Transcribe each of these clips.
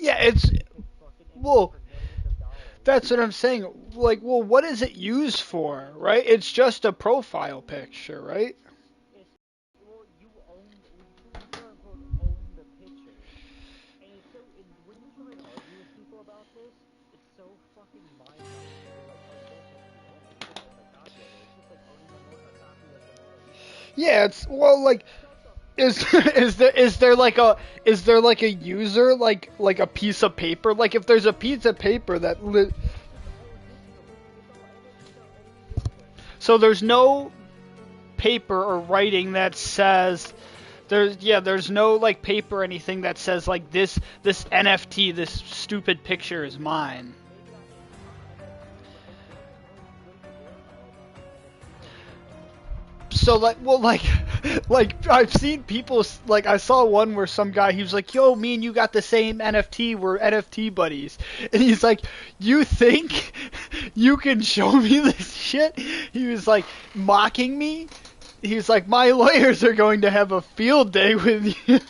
Yeah, it's well. That's what I'm saying. Like, well, what is it used for, right? It's just a profile picture, right? Yeah, it's well, like, is is there like a user like a piece of paper? Like, if there's a piece of paper so there's no paper or writing that says there's no like paper or anything that says like this NFT, this stupid picture is mine. So like, well, like like I've seen people, like I saw one where some guy, he was like, yo, me and you got the same NFT, we're NFT buddies, and he's like, you think you can show me this shit? He was like mocking me. He was like, my lawyers are going to have a field day with you.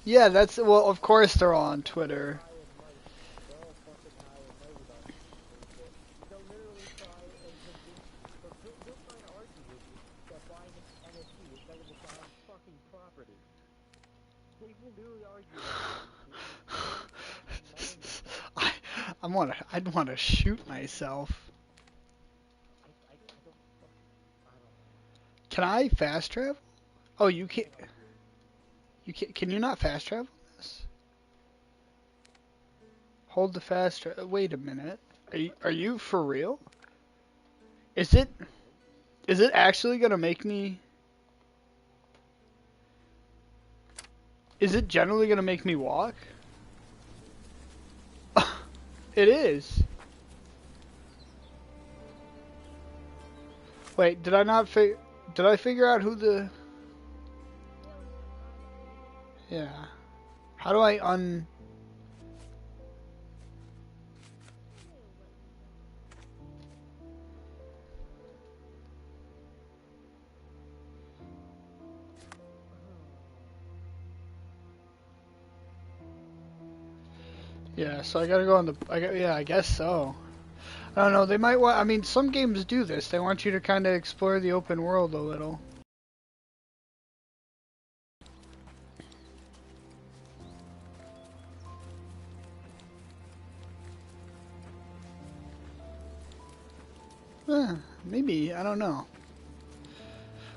Yeah, that's, well, of course they're all on Twitter. I, I'd want to shoot myself. Can I fast travel? Oh, you can't. You can. Can you not fast travel this? Hold the fast travel. Wait a minute. Are you for real? Is it is it actually gonna make me? Is it generally gonna make me walk? It is. Wait, did I not did I figure out who the? Yeah. How do I un? Yeah, so I gotta go on the. Yeah, I guess so. I don't know. They might want. I mean, some games do this. They want you to kind of explore the open world a little. Maybe, I don't know.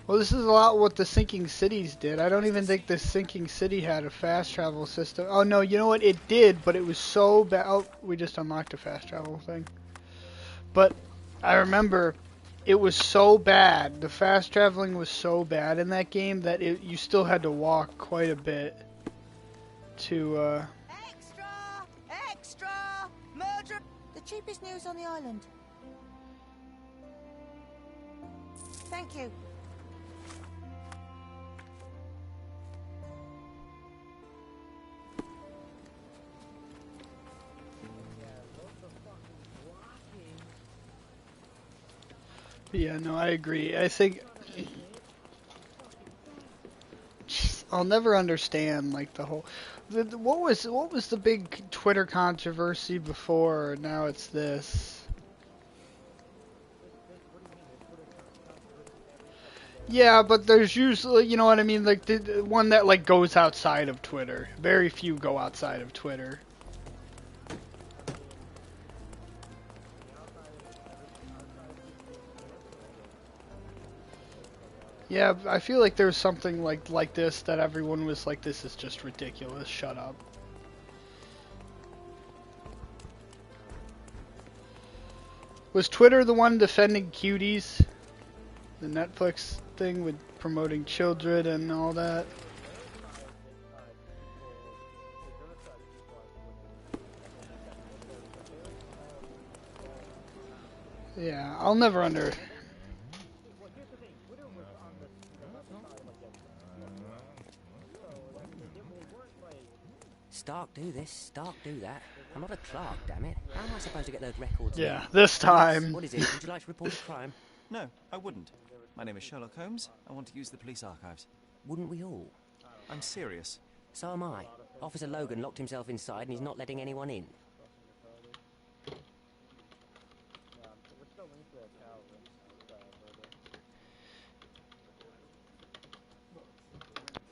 Well, this is a lot what the Sinking Cities did. I don't even think the Sinking City had a fast travel system. Oh no, you know what? It did, but it was so bad. Oh, we just unlocked a fast travel thing. But I remember it was so bad. The fast traveling was so bad in that game that you still had to walk quite a bit to. Extra! Extra! Murder! The cheapest news on the island. Thank you. Yeah, no, I agree. I think I'll never understand like the whole. What was the big Twitter controversy before? Now it's this. Yeah, but there's usually, you know what I mean, like the one that like goes outside of Twitter. Very few go outside of Twitter. Yeah, I feel like there was something like this that everyone was like, this is just ridiculous. Shut up. Was Twitter the one defending cuties? The Netflix thing with promoting children and all that? Yeah, I'll never under. Stark do this, Stark do that. I'm not a clerk, damn it. How am I supposed to get those records? Yeah, this time. Yes, what is it? Would you like to report a crime? No, I wouldn't. My name is Sherlock Holmes. I want to use the police archives. Wouldn't we all? I'm serious. So am I. Officer Logan locked himself inside and he's not letting anyone in.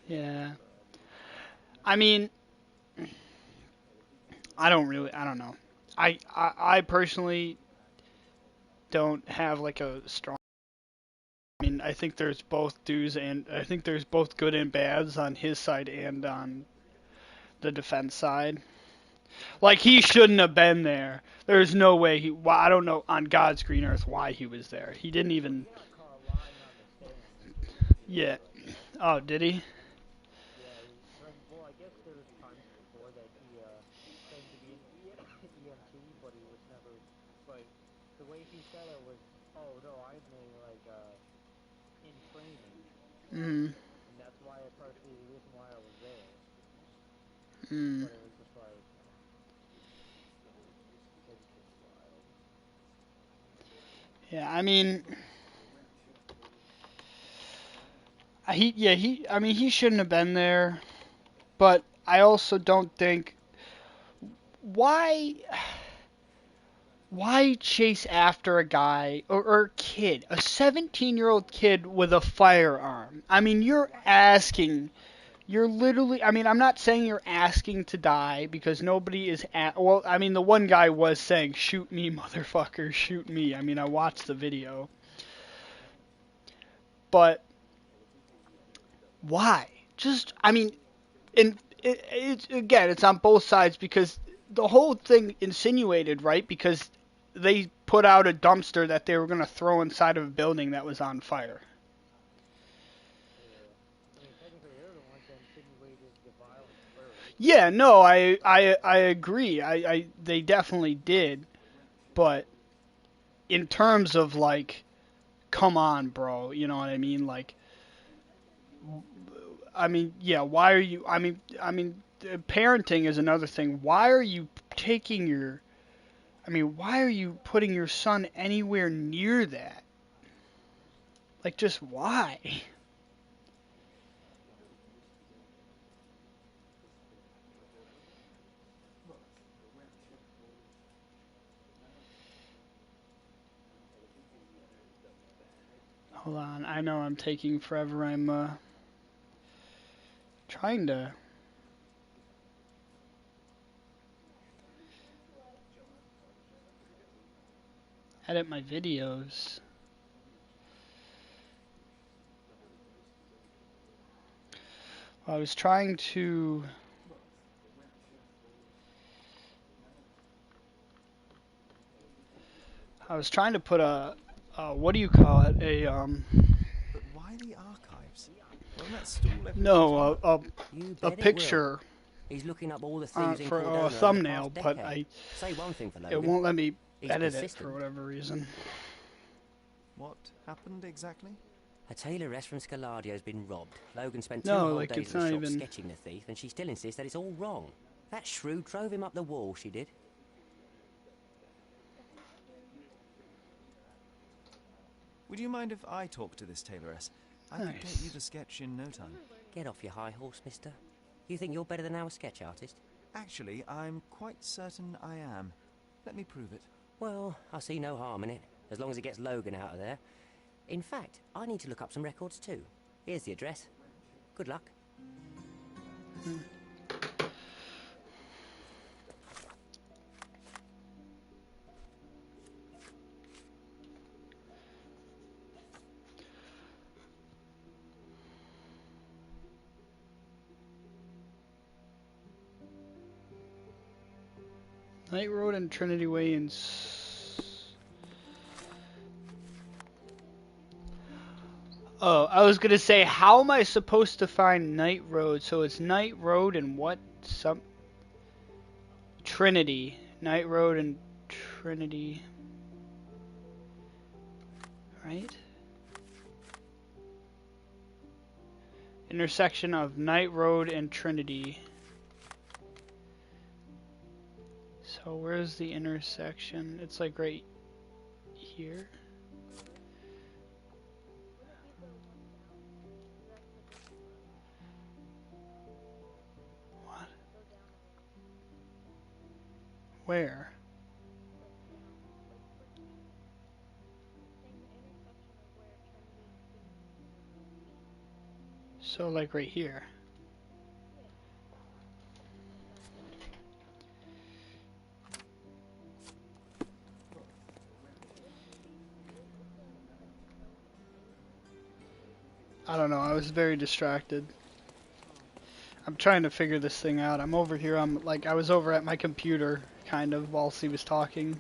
Yeah. I mean, I don't know. I personally don't have like a strong. I mean, I think there's both do's and I think there's both good and bads on his side and on the defense side. Like, he shouldn't have been there. There's no way he. Well, I don't know on God's green earth why he was there. He didn't even. Yeah. Oh, did he? Mm. Mm. Yeah, I mean, I mean, he shouldn't have been there, but I also don't think why chase after a guy or a kid, a 17-year-old kid with a firearm? I mean, you're literally, I mean, I'm not saying you're asking to die because nobody is well, I mean, the one guy was saying, "Shoot me, motherfucker, shoot me." I mean, I watched the video. But why? Just, I mean, and it's again, it's on both sides because the whole thing insinuated, right? Because they put out a dumpster that they were going to throw inside of a building that was on fire. Yeah, no, I agree. They definitely did, but in terms of like, come on, bro, you know what I mean? Like, I mean, yeah, why are you? I mean, parenting is another thing. Why are you taking your? I mean, why are you putting your son anywhere near that? Like, just why? Hold on, I know I'm taking forever. I'm trying to. Edit my videos. I was trying to. I was trying to put what do you call it? But why the archives? Won't that stall everyone's No, work? You a bet it will. picture He's looking up all the thieves in for Cordona a over the thumbnail, past but decade. Say one thing for it Logan. won't let me He's edit it persistent. for whatever reason. What happened exactly? A tailoress from Scaladio's been robbed. Logan spent 2 No, whole like, days it's in the not shop even. sketching the thief, and she still insists that it's all wrong. That shrew drove him up the wall, she did. Would you mind if I talk to this tailoress? I could get you Nice. the sketch in no time. Get off your high horse, mister. You think you're better than our sketch artist? Actually, I'm quite certain I am. Let me prove it. Well, I see no harm in it, as long as it gets Logan out of there. In fact, I need to look up some records too. Here's the address. Good luck. Knight Road and Trinity Way in. Oh, I was gonna say, how am I supposed to find Knight Road? So it's Knight Road and what? Some Trinity. Knight Road and Trinity. Right? Intersection of Knight Road and Trinity. So where's the intersection? It's like right here. Where? So like right here. I don't know, I was very distracted. I'm trying to figure this thing out. I'm over here, I was over at my computer, kind of, whilst he was talking.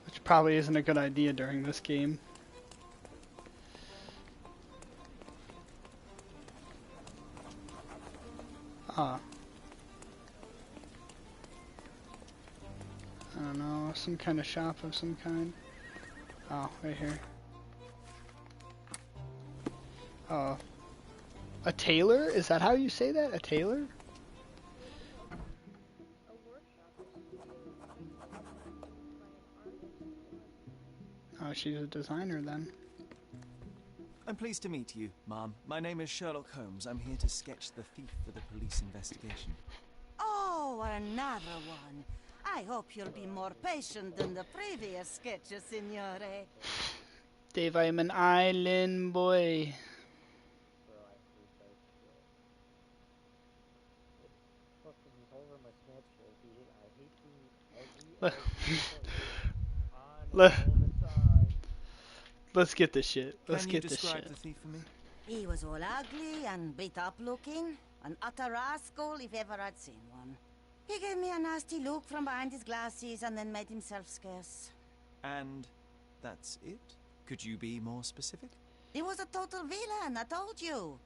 Which probably isn't a good idea during this game. I don't know, some kind of shop of some kind. Oh, right here. Oh. A tailor? Is that how you say that? A tailor? Oh, she's a designer then. I'm pleased to meet you, Ma'am. My name is Sherlock Holmes. I'm here to sketch the thief for the police investigation. Oh, another one. I hope you'll be more patient than the previous sketches, signore. Dave, I am an island boy. Let's get this shit. Let's get this shit. Can you describe the thief for me? He was all ugly and beat up looking. An utter rascal if ever I'd seen one. He gave me a nasty look from behind his glasses and then made himself scarce. And that's it? Could you be more specific? He was a total villain, I told you.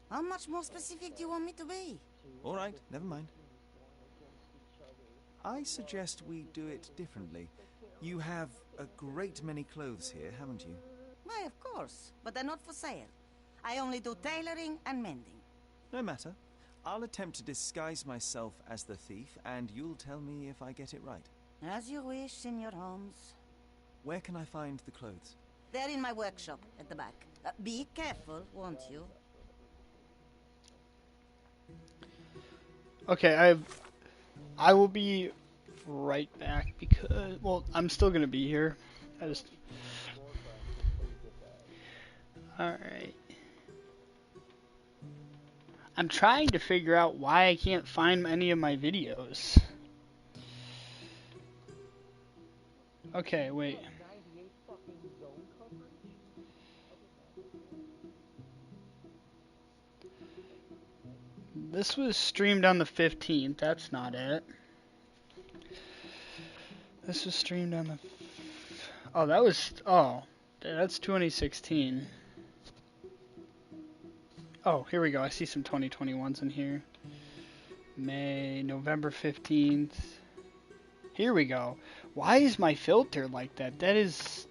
How much more specific do you want me to be? All right, never mind. I suggest we do it differently. You have a great many clothes here, haven't you? Why, of course, but they're not for sale. I only do tailoring and mending. No matter. I'll attempt to disguise myself as the thief, and you'll tell me if I get it right. As you wish, Senor Holmes. Where can I find the clothes? They're in my workshop at the back. Be careful, won't you? Okay, I will be right back because, well, I'm still gonna be here. Alright. I'm trying to figure out why I can't find any of my videos. Okay, wait. This was streamed on the 15th. That's not it. This was streamed on the... Oh, that was... Oh, that's 2016. Oh, here we go. I see some 2021s in here. November 15th. Here we go. Why is my filter like that? That is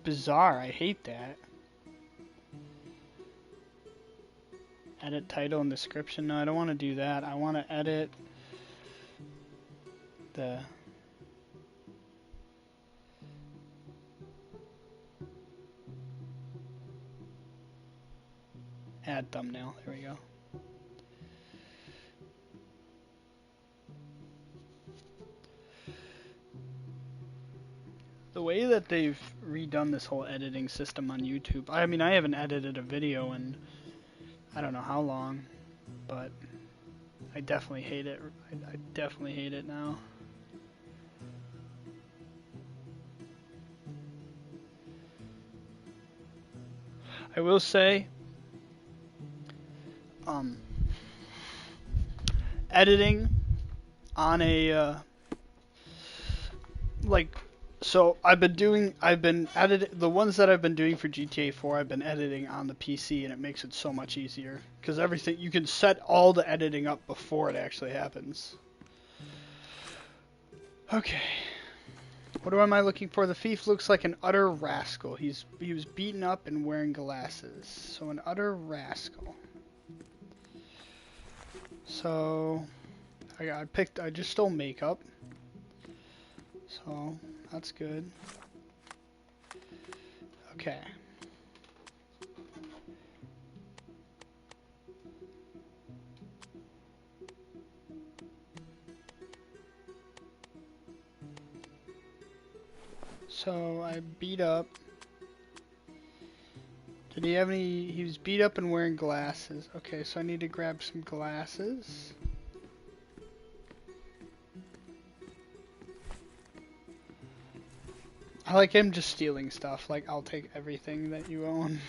bizarre. I hate that. Edit title and description. No, I don't want to do that. I want to edit the... Add thumbnail. There we go. The way that they've redone this whole editing system on YouTube, I mean, I haven't edited a video in I don't know how long, but I definitely hate it. I definitely hate it now. I will say, editing on a so I've been editing the ones that I've been doing for GTA 4. I've been editing on the PC, and it makes it so much easier because everything you can set all the editing up before it actually happens. Okay, what am I looking for? The thief looks like an utter rascal. He was beaten up and wearing glasses, so an utter rascal. So I just stole makeup, so that's good. Okay. So I beat up. Did he have any? He was beat up and wearing glasses. Okay, so I need to grab some glasses. I like him just stealing stuff. Like, I'll take everything that you own.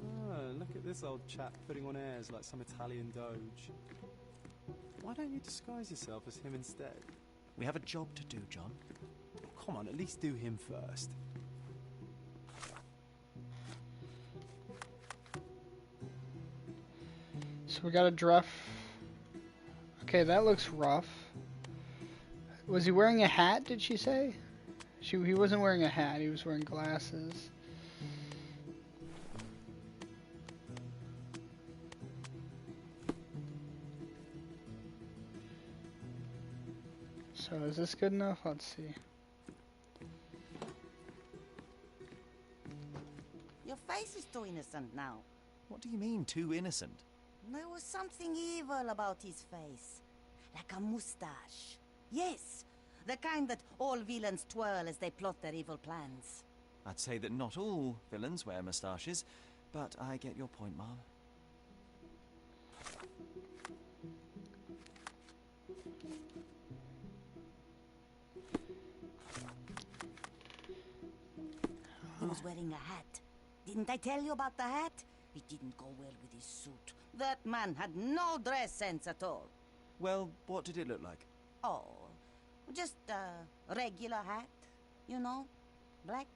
Oh, look at this old chap putting on airs like some Italian doge. Why don't you disguise yourself as him instead? We have a job to do, John. Come on, at least do him first. So we got a druff. Okay, that looks rough. Was he wearing a hat, did she say? He wasn't wearing a hat, he was wearing glasses. So is this good enough? Let's see. Your face is too innocent now. What do you mean, too innocent? There was something evil about his face. Like a mustache. Yes, the kind that all villains twirl as they plot their evil plans. I'd say that not all villains wear moustaches, but I get your point, Mom. He was wearing a hat. Didn't I tell you about the hat? It didn't go well with his suit. That man had no dress sense at all. Well, what did it look like? Oh, just a regular hat, you know, black.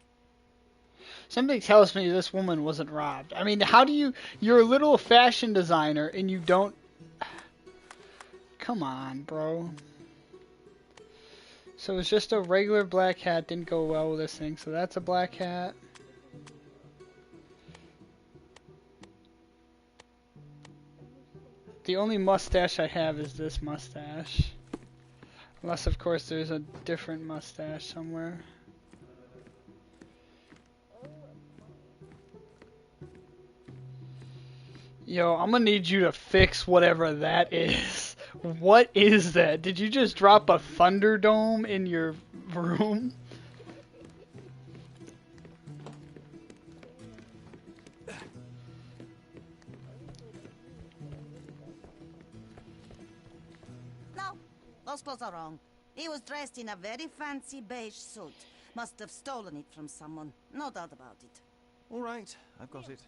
Something tells me this woman wasn't robbed. I mean, how do you... You're a little fashion designer and you don't... Come on, bro. So it's just a regular black hat. Didn't go well with this thing. So that's a black hat. The only mustache I have is this mustache. Unless, of course, there's a different mustache somewhere. Yo, I'm gonna need you to fix whatever that is. What is that? Did you just drop a Thunderdome in your room? No, those clothes are wrong. He was dressed in a very fancy beige suit. Must have stolen it from someone. No doubt about it. All right, I've got it.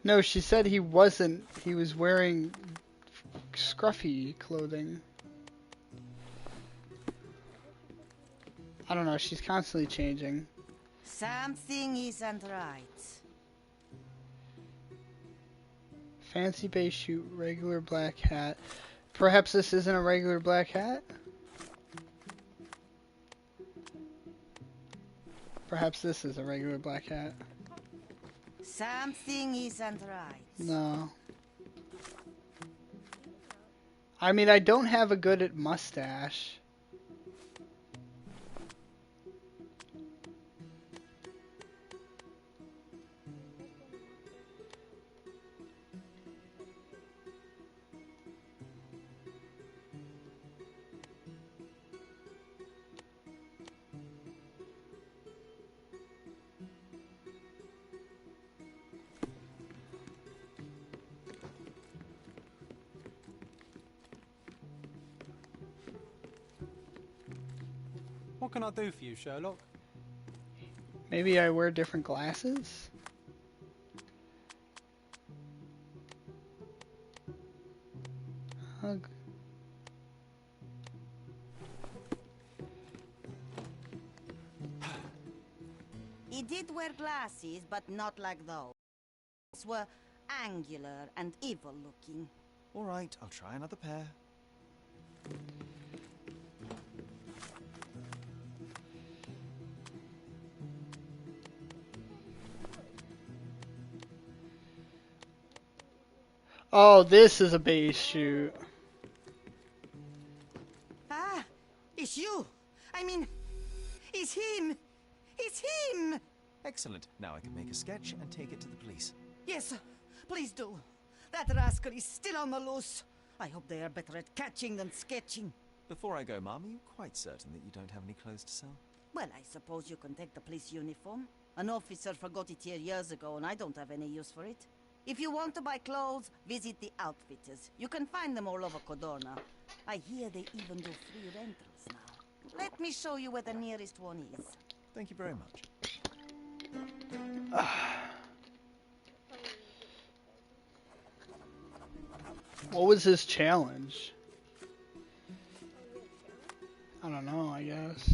No, she said he wasn't. He was wearing scruffy clothing. I don't know, she's constantly changing. Something isn't right. Fancy beige suit, regular black hat. Perhaps this isn't a regular black hat? Perhaps this is a regular black hat. Something isn't right. No. I mean, I don't have a good at mustache. What can I do for you, Sherlock? Maybe I wear different glasses? Hug. He did wear glasses, but not like those. Those were angular and evil looking. All right, I'll try another pair. Oh, this is a beige suit. Ah, it's you. I mean, it's him. It's him. Excellent. Now I can make a sketch and take it to the police. Yes, please do. That rascal is still on the loose. I hope they are better at catching than sketching. Before I go, Mum, are you quite certain that you don't have any clothes to sell? Well, I suppose you can take the police uniform. An officer forgot it here years ago, and I don't have any use for it. If you want to buy clothes, visit the outfitters. You can find them all over Codorna. I hear they even do free rentals now. Let me show you where the nearest one is. Thank you very much. What was his challenge? I don't know, I guess.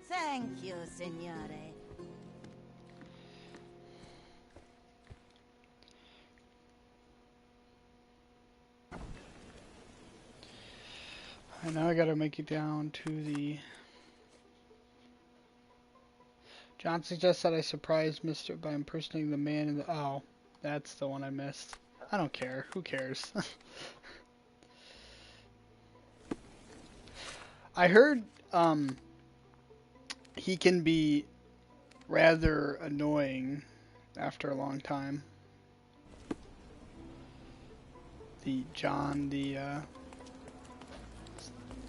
Thank you, signore. And now I gotta make it down to the... John suggests that I surprise Mr. by impersonating the man in the... Oh, that's the one I missed. I don't care. Who cares? I heard, he can be rather annoying after a long time. The John, the,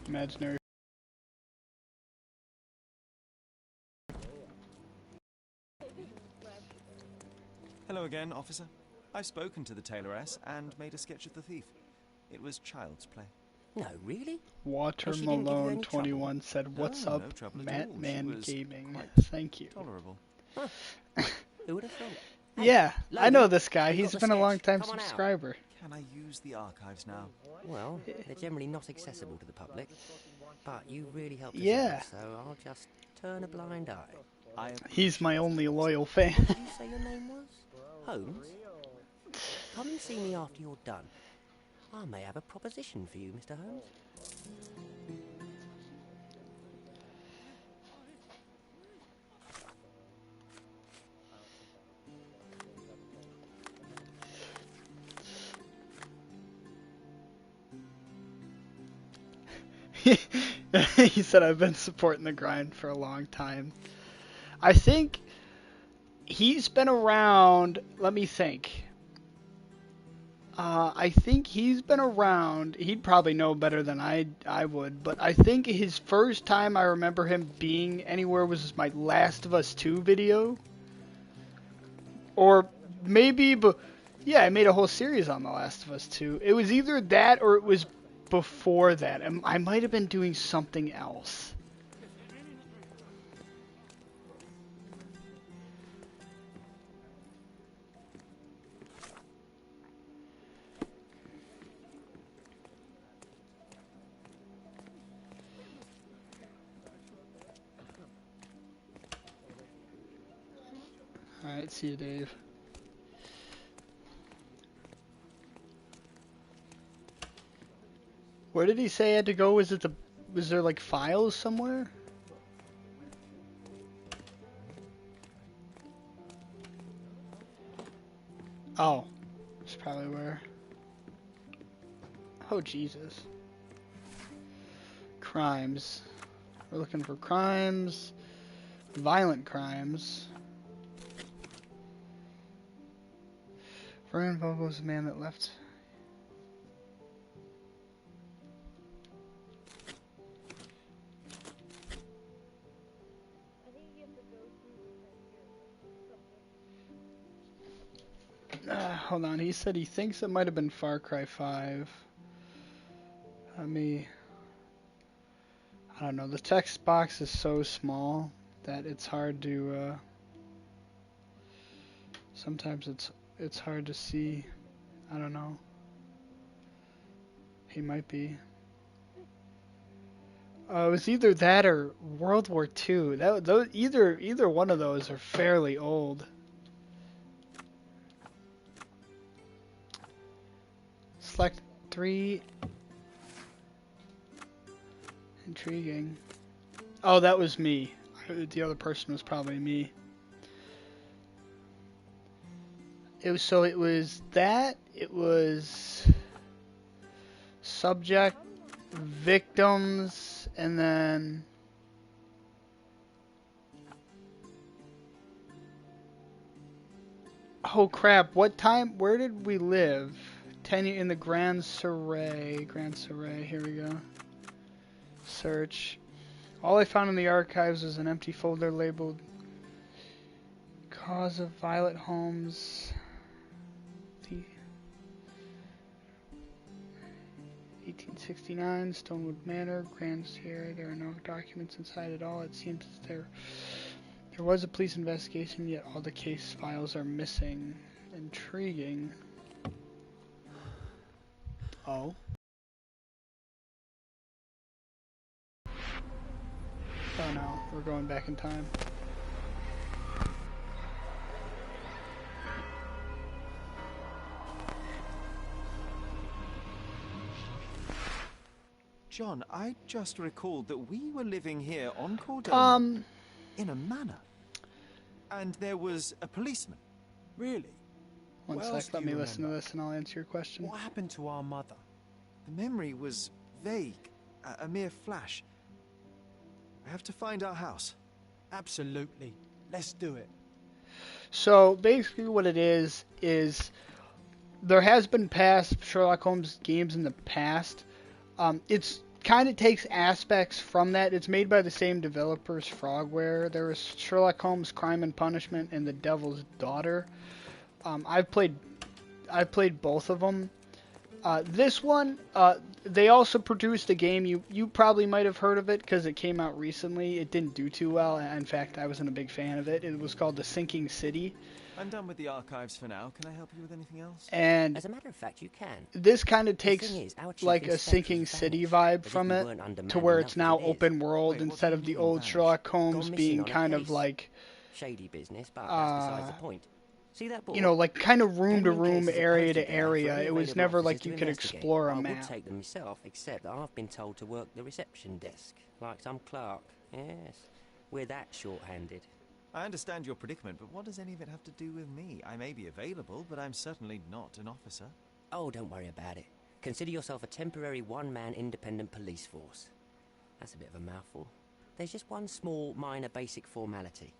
imaginary... Hello again, officer. I've spoken to the tailoress and made a sketch of the thief. It was child's play. No, really? Water And she didn't give you Malone any 21 said, "What's No, up, no trouble at all. She Matman was Gaming?" quite Thank you. Tolerable. Who would have thought? Yeah, I Logan, know this guy. we've He's got the been a sketch. long time Come on out. subscriber. Can I use the archives now? Well, they're generally not accessible to the public, but you really helped us Yeah. out, so I'll just turn a blind eye. He's my only loyal fan. What did you say your name was? Holmes? Come and see me after you're done. I may have a proposition for you, Mr. Holmes. He said, "I've been supporting the grind for a long time." I think he's been around. Let me think. I think he's been around. He'd probably know better than I would, but I think his first time I remember him being anywhere was my Last of Us 2 video. Or maybe, but yeah, I made a whole series on The Last of Us 2. It was either that or it was before that. I might have been doing something else. Alright, see you, Dave. Where did he say I had to go? Was there like files somewhere? Oh, that's probably where. Oh, Jesus. Crimes. We're looking for crimes. Violent crimes. Vernon Vogel's the man that left. Hold on, he said he thinks it might have been Far Cry 5. I don't know, the text box is so small that it's hard to, sometimes it's hard to see. I don't know. He might be. It was either that or World War II. Either one of those are fairly old. Select 3. Intriguing. Oh, that was me. The other person was probably me. It was that. It was subject, victims, and then Oh crap! What time? Where did we live? Tenure in the Grand Surrey. Grand Surrey. Here we go. Search. All I found in the archives was an empty folder labeled "Cause of Violet Holmes." The 1869 Stonewood Manor, Grand Sierra. There are no documents inside at all. It seems there was a police investigation, yet all the case files are missing. Intriguing. Oh. Oh no, we're going back in time. John, I just recalled that we were living here on Cordona in a manor. And there was a policeman. Really? One What else sec, do let me you listen to remember? this and I'll answer your question. What happened to our mother? The memory was vague, a mere flash. I have to find our house. Absolutely. Let's do it. So basically what it is there has been past Sherlock Holmes games in the past. It's kind of takes aspects from that. It's made by the same developers, Frogware. There was Sherlock Holmes Crime and Punishment and The Devil's Daughter. I've played both of them. This one, they also produced a game. You probably might have heard of it because it came out recently. It didn't do too well. In fact, I wasn't a big fan of it. It was called The Sinking City. I'm done with the archives for now. Can I help you with anything else? And As a matter of fact, you can. this kind of The takes thing is, our chief like a inspector Sinking has City vanished, vibe as if from we it weren't to undermanned where enough it's as now it is. open world Wait, what instead do of you the mean, old vanished? Sherlock Holmes Gone missing being on a kind of case. like, Shady business, but that's besides the point. See that board? you know, like kind of room to Genuine room, cases are area posted to there for area. any It was available never officers like to you could investigate. explore a I would map. take them myself, except that I've been told to work the reception desk, like some clerk. Yes, we're that short-handed. I understand your predicament, but what does any of it have to do with me? I may be available, but I'm certainly not an officer. Oh, don't worry about it. Consider yourself a temporary one-man independent police force. That's a bit of a mouthful. There's just one small, minor, basic formality.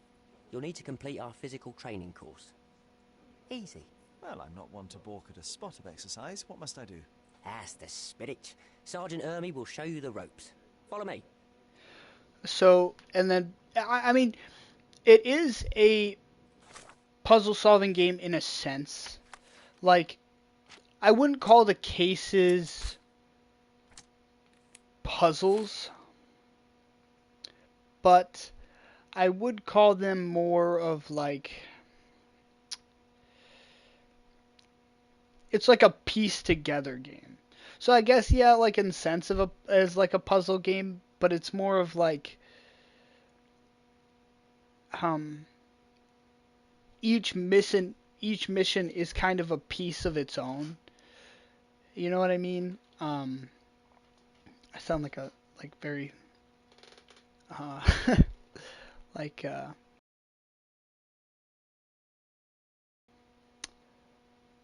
You'll need to complete our physical training course. Easy. Well, I'm not one to balk at a spot of exercise. What must I do? That's the spirit. Sergeant Ermy will show you the ropes. Follow me. So, and then, I mean, it is a puzzle-solving game in a sense. Like, I wouldn't call the cases puzzles, but I would call them more of like, it's like a piece together game. So I guess, yeah, like in sense of as like a puzzle game, but it's more of like each mission is kind of a piece of its own. You know what I mean? I sound like a very uh like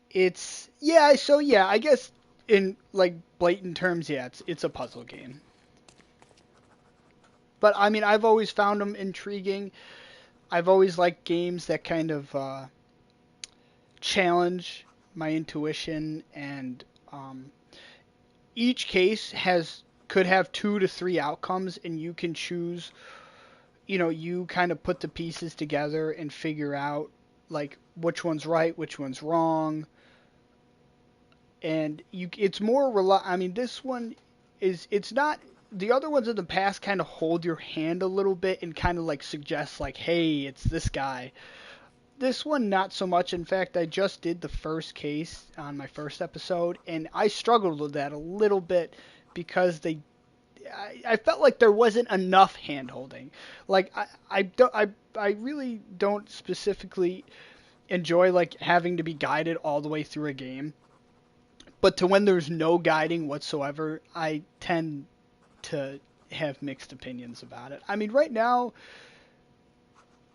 it's yeah, so yeah, I guess in like blatant terms, yeah, it's a puzzle game. But I mean, I've always found them intriguing. I've always liked games that kind of challenge my intuition, and each case could have 2 to 3 outcomes, and you can choose. You know, you kind of put the pieces together and figure out like which one's right, which one's wrong, and it's more I mean, this one it's not. The other ones in the past kind of hold your hand a little bit and kind of like suggest like, hey, it's this guy. This one, not so much. In fact, I just did the first case on my first episode, and I struggled with that a little bit because I felt like there wasn't enough hand holding. Like I really don't specifically enjoy like having to be guided all the way through a game. But to when there's no guiding whatsoever, I tend to have mixed opinions about it. I mean, right now,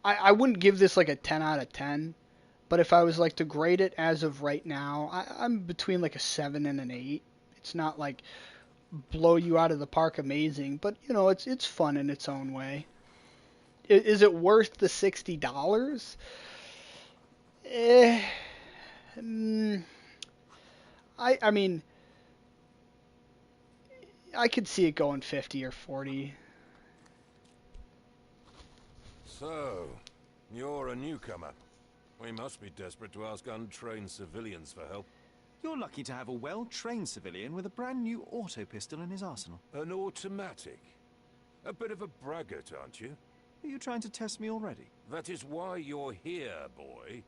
I wouldn't give this like a 10 out of 10. But if I was like to grade it as of right now, I'm between like a 7 and an 8. It's not like blow you out of the park amazing, but you know, it's fun in its own way. Is it worth the $60? I mean, I could see it going 50 or 40. So, you're a newcomer. We must be desperate to ask untrained civilians for help. You're lucky to have a well-trained civilian with a brand new auto pistol in his arsenal. An automatic? A bit of a braggart, aren't you? Are you trying to test me already? That is why you're here, boy.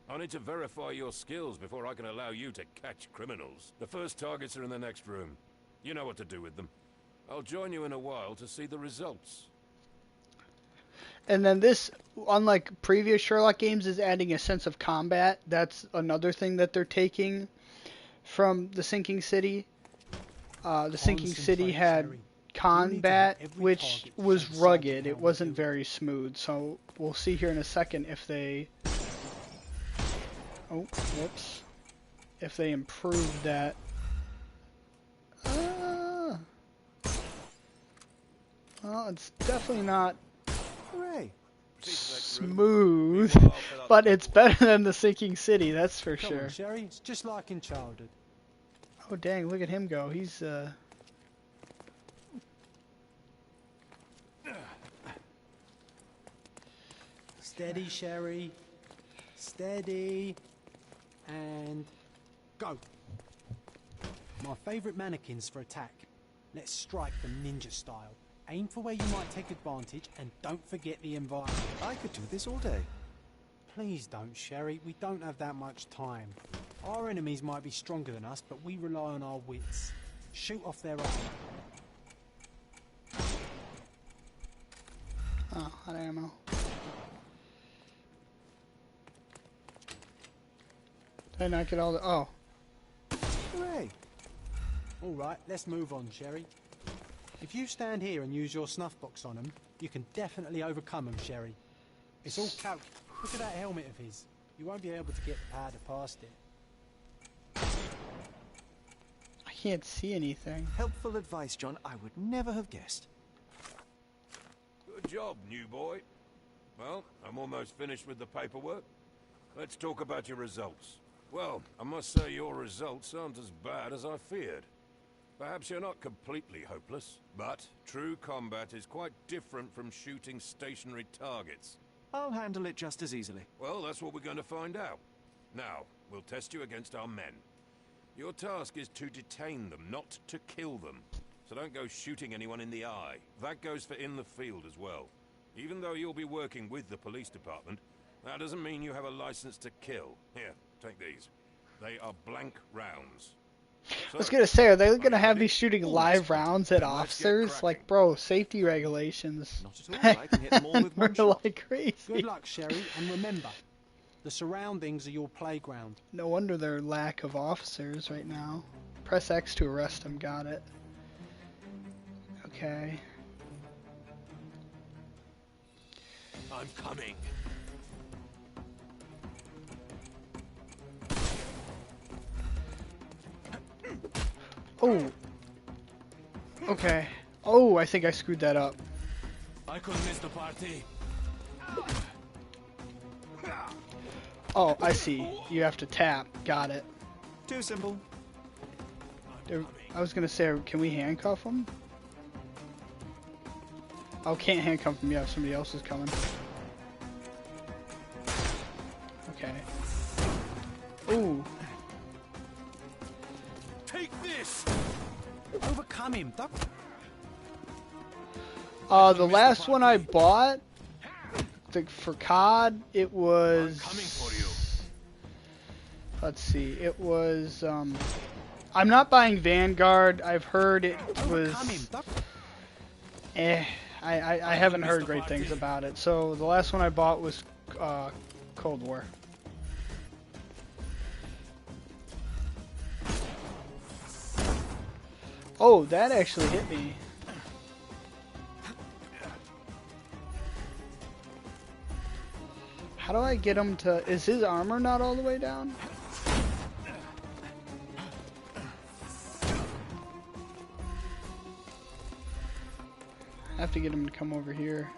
I need to verify your skills before I can allow you to catch criminals. The first targets are in the next room. You know what to do with them. I'll join you in a while to see the results. And then this, unlike previous Sherlock games, is adding a sense of combat. That's another thing that they're taking from the Sinking City. The Sinking City had combat, which was rugged. It wasn't very smooth. So we'll see here in a second if they... Oh, whoops. If they improve that. Well, it's definitely not Hooray! smooth, but it's better than the Sinking City, that's for Come sure. on, Sherry, it's just like in childhood. Oh dang, look at him go. He's Steady, Sherry. Steady. And go. My favourite mannequins for attack. Let's strike them ninja style. Aim for where you might take advantage, and don't forget the environment. I could do this all day. Please don't, Sherry. We don't have that much time. Our enemies might be stronger than us, but we rely on our wits. Shoot off their armor. oh, hot ammo. Did I not get all the Hooray! Alright, let's move on, Sherry. If you stand here and use your snuff box on them, you can definitely overcome them, Sherry. It's all Look at that helmet of his. You won't be able to get the powder past it. I can't see anything. Helpful advice, John. I would never have guessed. Good job, new boy. Well, I'm almost finished with the paperwork. Let's talk about your results. Well, I must say your results aren't as bad as I feared. Perhaps you're not completely hopeless, but true combat is quite different from shooting stationary targets. I'll handle it just as easily. Well, that's what we're going to find out. Now, we'll test you against our men. Your task is to detain them, not to kill them. So don't go shooting anyone in the eye. That goes for in the field as well. Even though you'll be working with the police department, that doesn't mean you have a license to kill. Here, take these. They are blank rounds. I was gonna say, are they gonna have me shooting live rounds at officers? Like, bro, safety regulations. Not at all. I can hit them all with one We're shot. like crazy. Good luck, Sherry, and remember, the surroundings are your playground. No wonder their lack of officers right now. Press X to arrest them. Got it. Okay. I'm coming. Oh. Okay. Oh, I think I screwed that up. I couldn't miss the party. Oh, I see. You have to tap. Got it. Too simple. I was gonna say, can we handcuff him? Oh, can't handcuff him yet. Somebody else is coming. Okay. Ooh. Take this! Overcome him. Don't... The last one I bought, for COD, it was... I'm coming for you. Let's see, it was, I'm not buying Vanguard. I've heard it was... Overcome him. Don't... I haven't heard great things about it. So the last one I bought was Cold War. Oh, that actually hit me. How do I get him to... Is his armor not all the way down? I have to get him to come over here.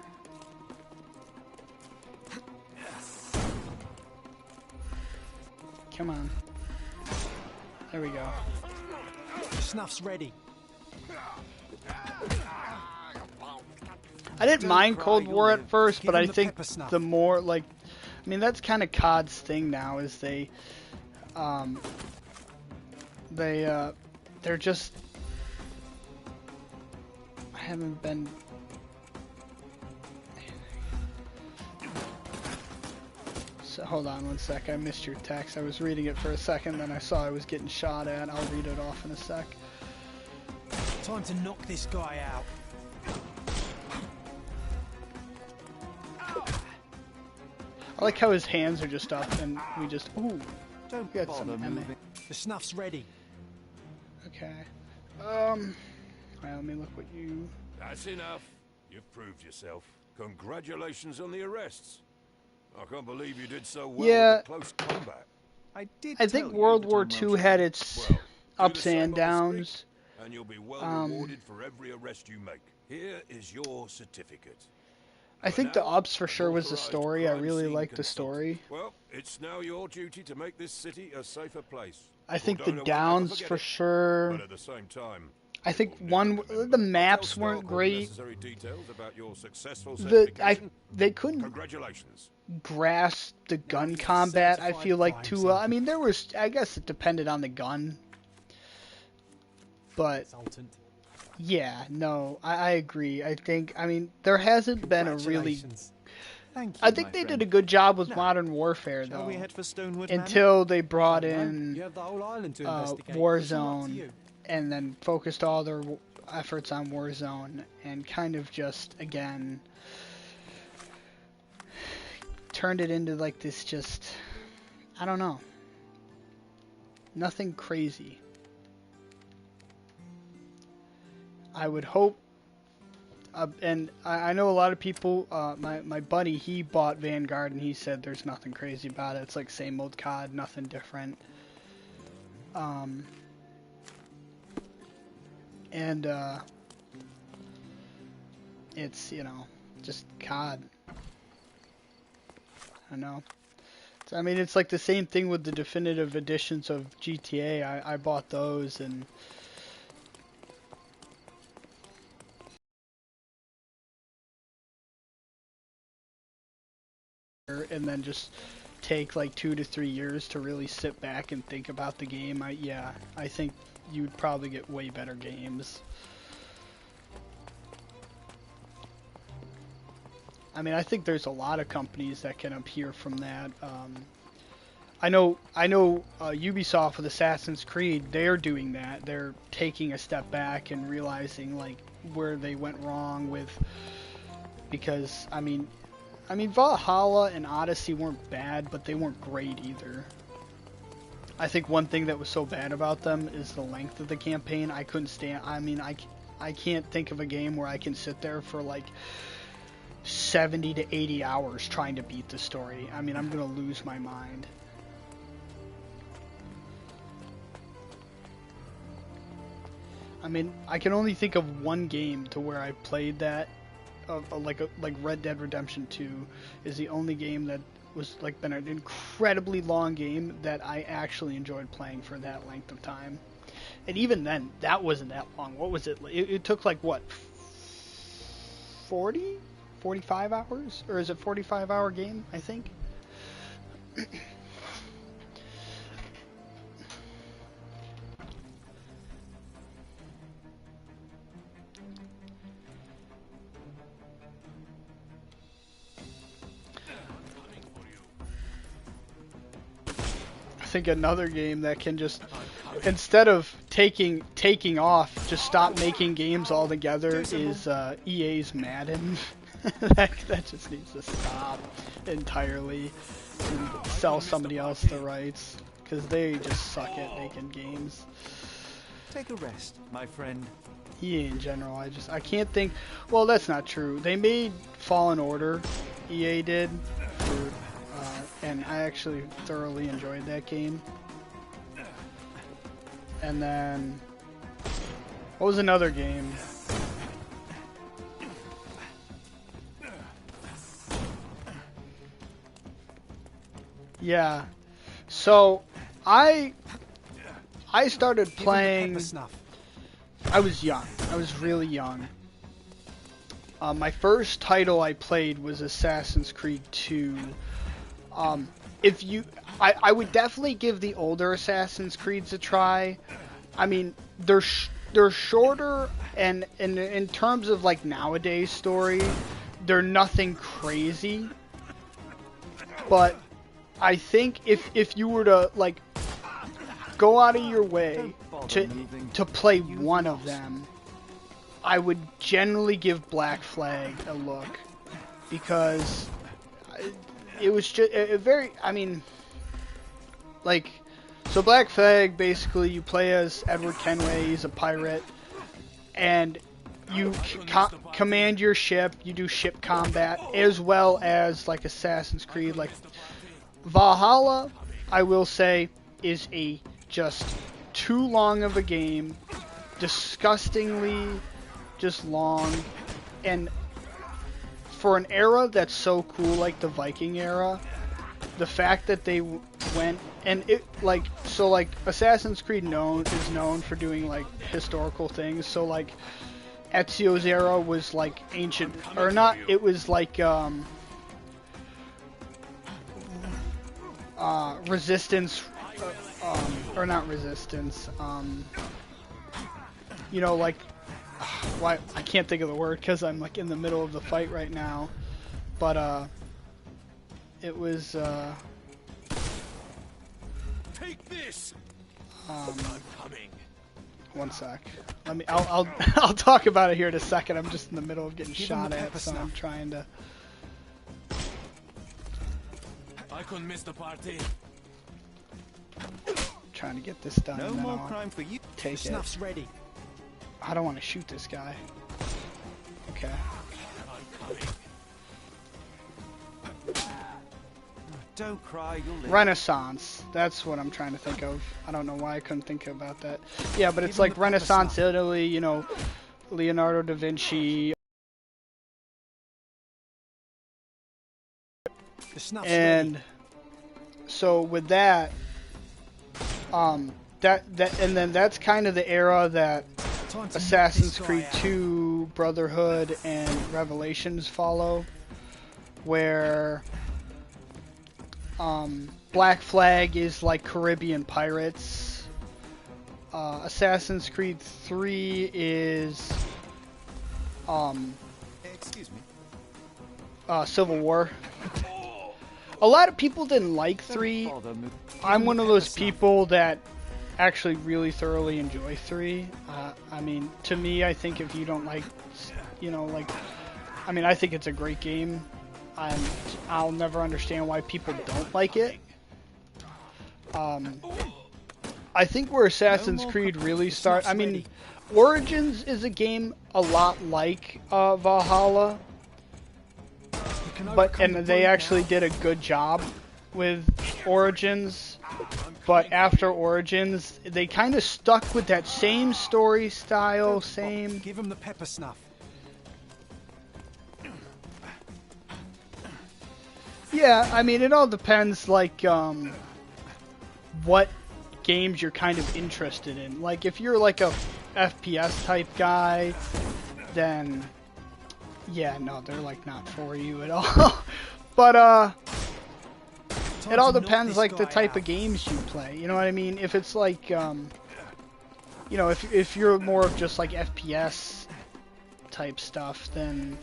Come on. There we go. Snuff's ready. I didn't mind Cold War at first, Give but him I the think pepper snuff. the more, like, I mean, that's kind of COD's thing now, is they're just, I haven't been, so hold on one sec, I missed your text. I was reading it for a second, then I saw I was getting shot at. I'll read it off in a sec. Time to knock this guy out. I like how his hands are just up and we just, ooh, Don't we got bother some ammo. moving. The snuff's ready. Okay. Alright, let me look what you... That's enough. You've proved yourself. Congratulations on the arrests. I can't believe you did so well Yeah. with the close combat. I did I tell think you World that War I'm II well had trained. its Well, do the ups same and on the downs. street, and you'll be well rewarded for every arrest you make. Here is your certificate. I think the Now, ups for an sure was the authorized story. I crime really scene liked the consultant. story. Well, it's now your duty to make this city a safer place. I think the Cordona will never downs forget for it, sure. But at the same time, I think we'll never one, remember. the maps I'll tell weren't Stark all the great. necessary details about your successful They certification. couldn't Congratulations. grasp the gun you get combat, I certified feel like, crime too well. I scene. mean, there was, I guess it depended on the gun. But, Consultant. yeah, no, I agree. I think, I mean, there hasn't been a really... Congratulations. Thank you, I think my they friend. did a good job with Now, Modern Warfare, Shall though. we head for Stonewood Manor? Until they brought You in have the whole island to investigate. It's all up to Warzone, you. and then focused all their efforts on Warzone, and kind of just, again, turned it into like this just, I don't know, nothing crazy. I would hope, and I know a lot of people, my buddy, he bought Vanguard, and he said there's nothing crazy about it. It's like same old COD, nothing different. And it's, you know, just COD. I don't know. So, I mean, it's like the same thing with the definitive editions of GTA. I bought those, and then just take like 2 to 3 years to really sit back and think about the game. I think you'd probably get way better games. I mean, I think there's a lot of companies that can appear from that. I know Ubisoft with Assassin's Creed, they're doing that. They're taking a step back and realizing like where they went wrong with, because I mean Valhalla and Odyssey weren't bad, but they weren't great either. I think one thing that was so bad about them is the length of the campaign. I couldn't stand. I mean, I can't think of a game where I can sit there for like 70 to 80 hours trying to beat the story. I mean, I'm gonna lose my mind. I mean, I can only think of one game to where I played that, like Red Dead Redemption 2 is the only game that was like been an incredibly long game that I actually enjoyed playing for that length of time. And even then, that wasn't that long. What was it? It took like what, 40? 45 hours? Or is it 45-hour game, I think? I think another game that can just, instead of taking off, just stop making games altogether is EA's Madden. that just needs to stop entirely and sell somebody else the rights, because they just suck at making games. Take a rest, my friend. EA in general, I can't think. Well, that's not true. They made Fallen Order, EA did, and I actually thoroughly enjoyed that game. And then, what was another game? Yeah, so I started playing. I was young. I was really young. My first title I played was Assassin's Creed 2. I would definitely give the older Assassin's Creeds a try. I mean, they're shorter, and in terms of like nowadays story, they're nothing crazy. But I think if you were to like go out of your way to play one of them, I would generally give Black Flag a look, because it was just a very, I mean, like, so Black Flag, basically you play as Edward Kenway. He's a pirate, and you command your ship. You do ship combat as well as like Assassin's Creed. Like Valhalla, I will say, is a just too long of a game, disgustingly just long, and for an era that's so cool like the Viking era, the fact that they went and it like, so like Assassin's Creed is known for doing like historical things. So like Ezio's era was like ancient, or not, it was like resistance, or not resistance, you know, like, why I can't think of the word because I'm like in the middle of the fight right now, but it was Take this. One sec. I'll I'll talk about it here in a second. I'm just in the middle of getting shot at, so I'm trying to. I couldn't miss the party. Trying to get this done. No and then more I'll crime for you. take it. Snuff's ready. I don't want to shoot this guy. Okay. Don't cry, you'll live. Renaissance. That's what I'm trying to think of. I don't know why I couldn't think about that. Yeah, but it's like Renaissance Italy, you know, Leonardo da Vinci. And so with that, and then that's kind of the era that Assassin's Creed 2, Brotherhood, and Revelations follow, where Black Flag is like Caribbean pirates. Assassin's Creed 3 is Excuse me. Civil War. A lot of people didn't like 3. I'm one of those people that actually really thoroughly enjoy 3. I mean, to me, I think if you don't like, you know, like, I mean, I think it's a great game. I'll never understand why people don't like it. I think where Assassin's Creed really starts, I mean, Origins is a game a lot like Valhalla, and they actually did a good job with Origins. But after Origins, they kind of stuck with that same story style, same. Give him the pepper snuff. Yeah, I mean, it all depends, like, what games you're kind of interested in. Like, if you're like a FPS type guy, then yeah, no, they're like not for you at all. But it all depends, like, the type of games you play. You know what I mean? If it's like, you know, if you're more of just like FPS type stuff, then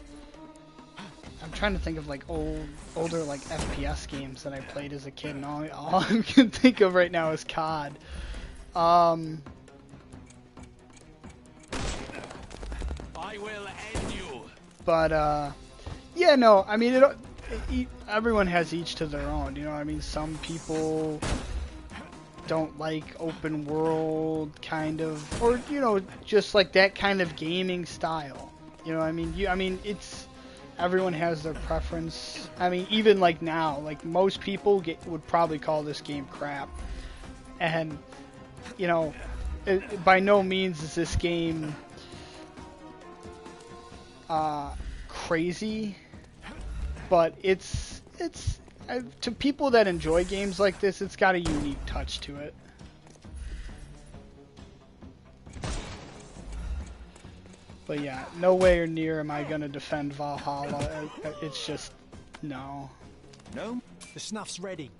I'm trying to think of like older like FPS games that I played as a kid, and all I can think of right now is COD. I will end you. But yeah, no, I mean, everyone has each to their own. You know what I mean? Some people don't like open world kind of, or you know, just like that kind of gaming style. You know what I mean? I mean, it's. Everyone has their preference. I mean, even like now, like most people would probably call this game crap. And, you know, by no means is this game crazy, but it's to people that enjoy games like this, it's got a unique touch to it. But yeah, nowhere near am I gonna defend Valhalla. It's just, no. No? The snuff's ready.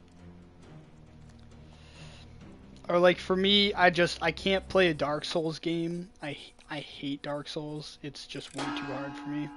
Or like for me, I can't play a Dark Souls game. I hate Dark Souls. It's just way too hard for me.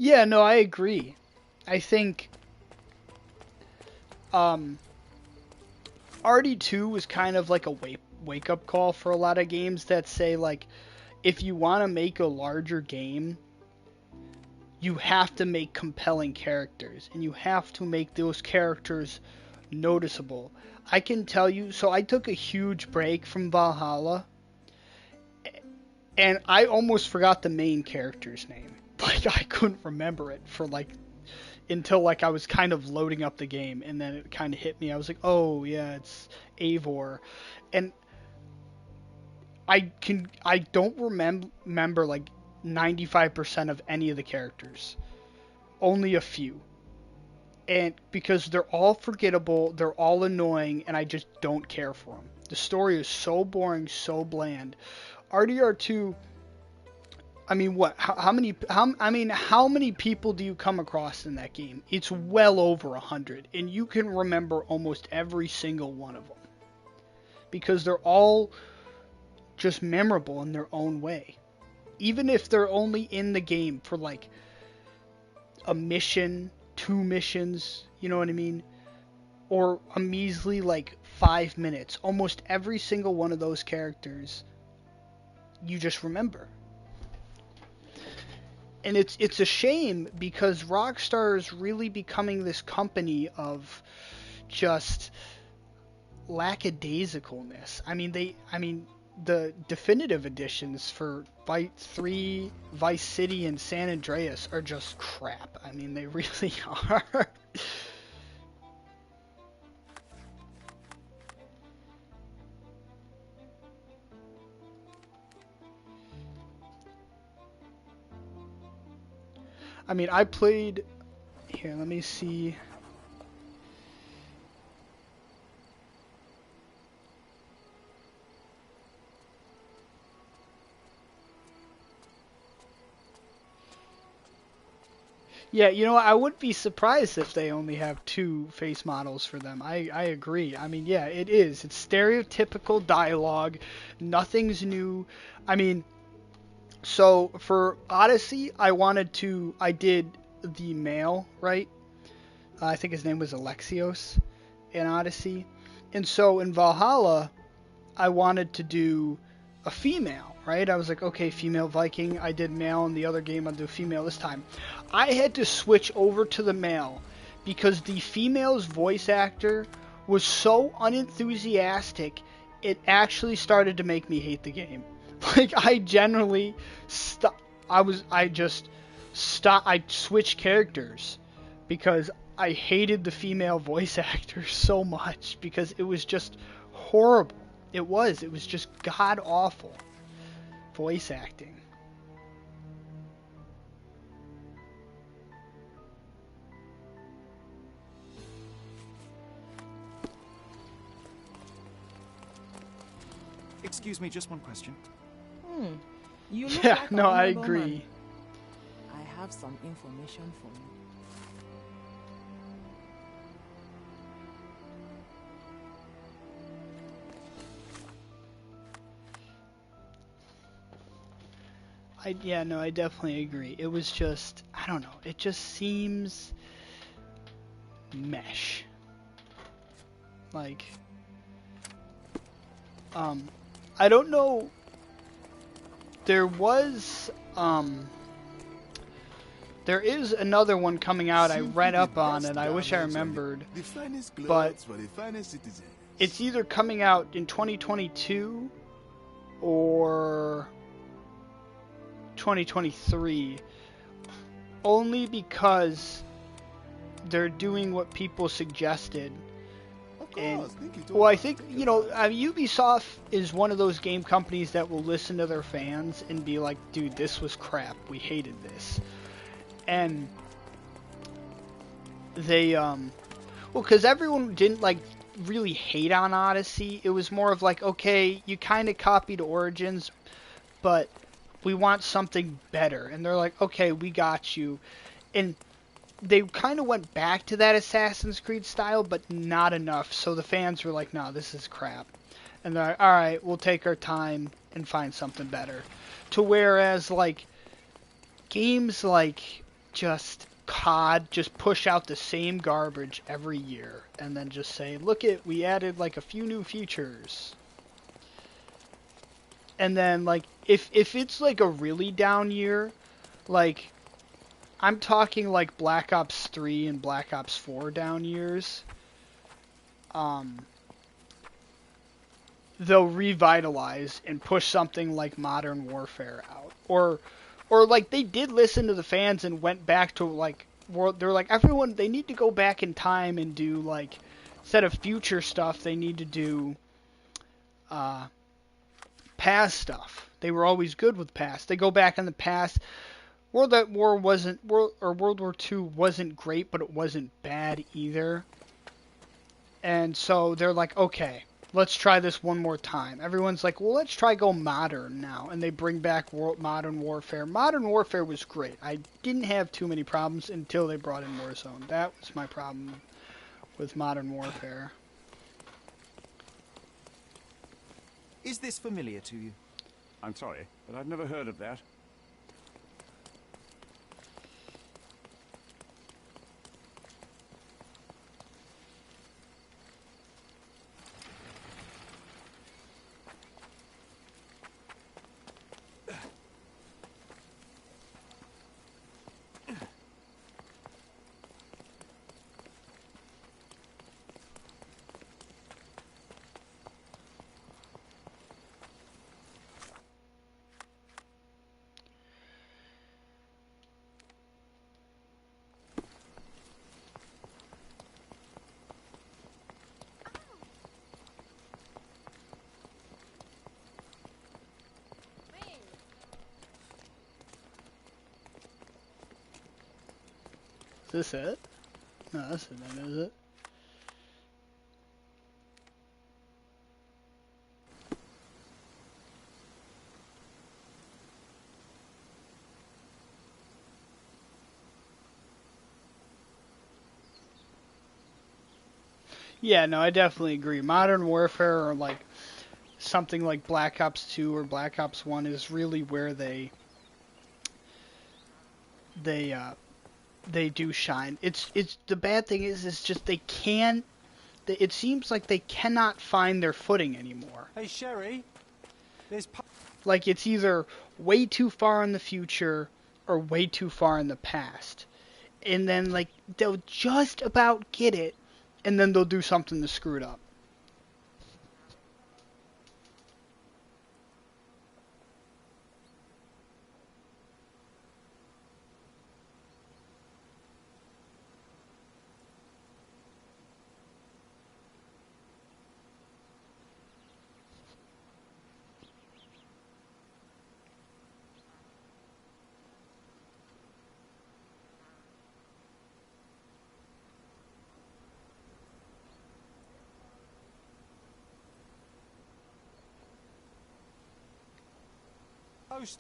Yeah, no, I agree. I think RD2 was kind of like a wake up call for a lot of games that say like, if you want to make a larger game, you have to make compelling characters and you have to make those characters noticeable. I can tell you, so I took a huge break from Valhalla and I almost forgot the main character's name. Like I couldn't remember it for like until like I was kind of loading up the game, and then it kind of hit me. I was like, oh yeah, it's Eivor, and I don't remember like 95% of any of the characters, only a few, and because they're all forgettable, they're all annoying, and I just don't care for them. The story is so boring, so bland. RDR2. I mean, what? How many people do you come across in that game? It's well over 100, and you can remember almost every single one of them because they're all just memorable in their own way. Even if they're only in the game for like a mission, 2 missions, you know what I mean? Or a measly like 5 minutes. Almost every single one of those characters you just remember. And it's a shame because Rockstar is really becoming this company of just lackadaisicalness. I mean, the definitive editions for Vice 3, Vice City, and San Andreas are just crap. I mean, they really are. I mean, I played... Here, let me see. Yeah, you know, I wouldn't be surprised if they only have 2 face models for them. I agree. I mean, yeah, it is. It's stereotypical dialogue. Nothing's new. I mean... So for Odyssey, I did the male, right? I think his name was Alexios in Odyssey. And so in Valhalla, I wanted to do a female, right? I was like, okay, female Viking. I did male in the other game. I'll do female this time. I had to switch over to the male because the female's voice actor was so unenthusiastic, it actually started to make me hate the game. Like, I generally I switched characters because I hated the female voice actor so much because it was just horrible. It was just god awful voice acting. Excuse me, just one question. You look Yeah, like no, a I honorable agree. man. I have some information for you. I definitely agree. It was just, I don't know, it just seems mesh. Like, I don't know, There is another one coming out I read up on, and I wish I remembered, but it's either coming out in 2022 or 2023, only because they're doing what people suggested. And, well, I think, you know, Ubisoft is one of those game companies that will listen to their fans and be like, dude, this was crap, we hated this. And they, well, because everyone didn't, like, really hate on Odyssey. It was more of like, okay, you kind of copied Origins, but we want something better. And they're like, okay, we got you. And they kind of went back to that Assassin's Creed style, but not enough. So the fans were like, no, this is crap. And they're like, all right, we'll take our time and find something better. To whereas, like, games like just COD just push out the same garbage every year and then just say, look it, we added like a few new features. And then, like, if it's like a really down year, like, I'm talking like Black Ops 3 and Black Ops 4 down years, they'll revitalize and push something like Modern Warfare out. Or like they did listen to the fans and went back to like they're like, everyone, they need to go back in time and do, like, instead of future stuff, they need to do past stuff. They were always good with past. They go back in the past. World War II wasn't great, but it wasn't bad either. And so they're like, okay, let's try this one more time. Everyone's like, well, let's try go modern now. And they bring back Modern Warfare. Modern Warfare was great. I didn't have too many problems until they brought in Warzone. That was my problem with Modern Warfare. Is this familiar to you? I'm sorry, but I've never heard of that. Is this it? No, that's it then, is it? Yeah, no, I definitely agree. Modern Warfare, or like something like Black Ops 2 or Black Ops 1, is really where they do shine. It's the bad thing is just they can't. It seems like they cannot find their footing anymore. Hey, Sherry, there's... Like, it's either way too far in the future or way too far in the past. And then, like, they'll just about get it, and then they'll do something to screw it up.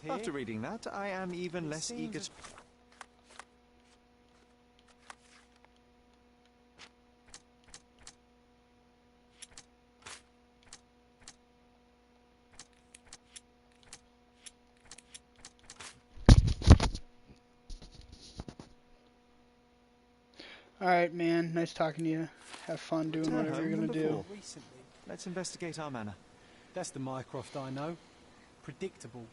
Here. After reading that, I am even less eager to... Alright, man. Nice talking to you. Have fun doing whatever you're going to do. Let's investigate our manor. That's the Mycroft I know. Predictable.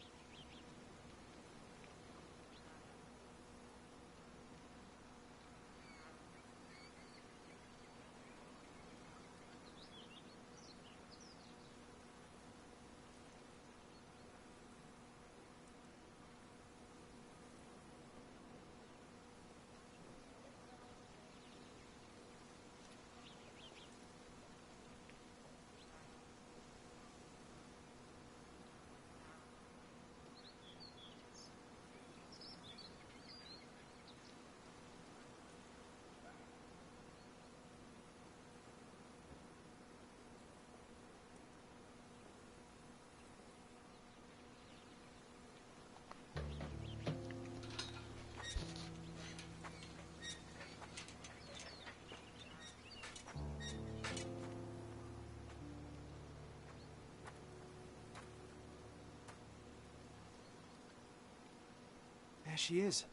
There she is.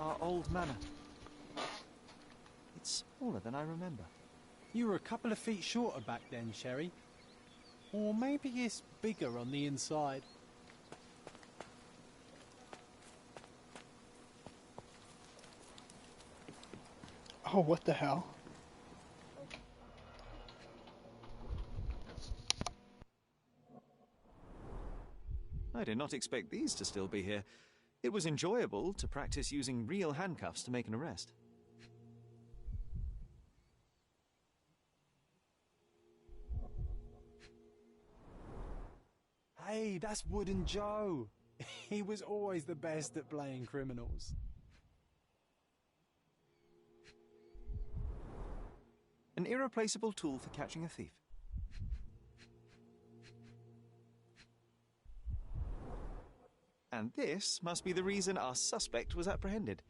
Our old manor. It's smaller than I remember. You were a couple of feet shorter back then, Sherry. Or maybe it's bigger on the inside. Oh, what the hell? I did not expect these to still be here. It was enjoyable to practice using real handcuffs to make an arrest. Hey, that's Wooden Joe. He was always the best at playing criminals. An irreplaceable tool for catching a thief. And this must be the reason our suspect was apprehended.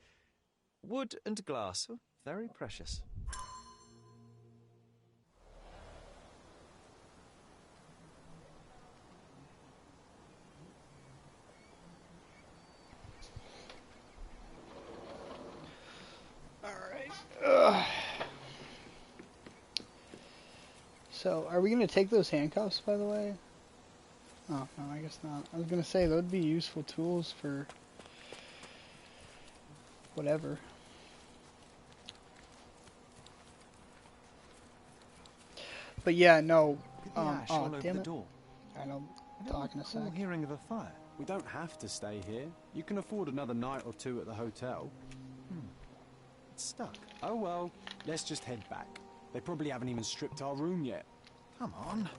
Wood and glass, oh, very precious. Alright. So, are we going to take those handcuffs, by the way? Oh, no, I guess not. I was going to say, those would be useful tools for whatever. But yeah, no. Oh, damn it. Door. I know. Talk in a sec. Hearing of a fire. We don't have to stay here. You can afford another night or two at the hotel. It's stuck. Oh well, let's just head back. They probably haven't even stripped our room yet. Come on.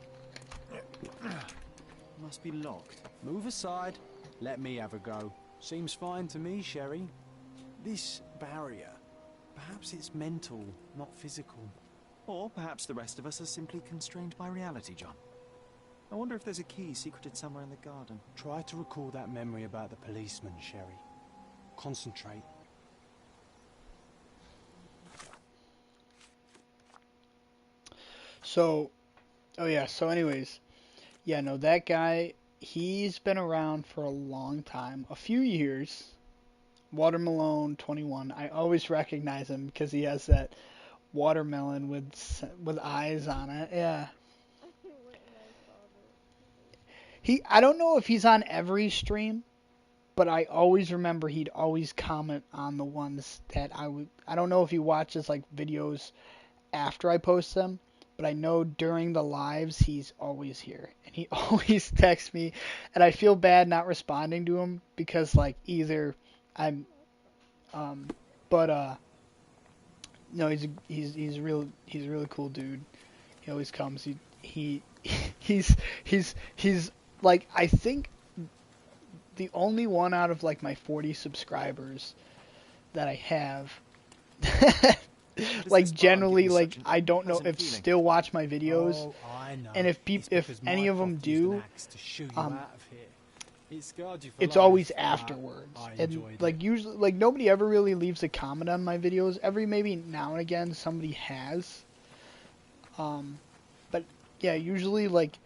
Must be locked. Move aside. Let me have a go. Seems fine to me, Sherry. This barrier, perhaps it's mental, not physical. Or perhaps the rest of us are simply constrained by reality, John. I wonder if there's a key secreted somewhere in the garden. Try to recall that memory about the policeman, Sherry. Concentrate. So, oh yeah, so anyways, yeah, no, that guy, he's been around for a long time, a few years. Watermelon 21, I always recognize him because he has that watermelon with eyes on it, yeah. I don't know if he's on every stream, but I always remember he'd always comment on the ones that I don't know if he watches like videos after I post them, but I know during the lives he's always here, and he always texts me, and I feel bad not responding to him because like either I'm no, he's a really cool dude. He always comes. He's like, I think the only one out of like my 40 subscribers that I have like generally like I don't know if still watch my videos. Oh, I know. And if any of them do, it's life, always afterwards. And enjoyed like usually like nobody ever really leaves a comment on my videos. Every maybe now and again somebody has. But yeah, usually like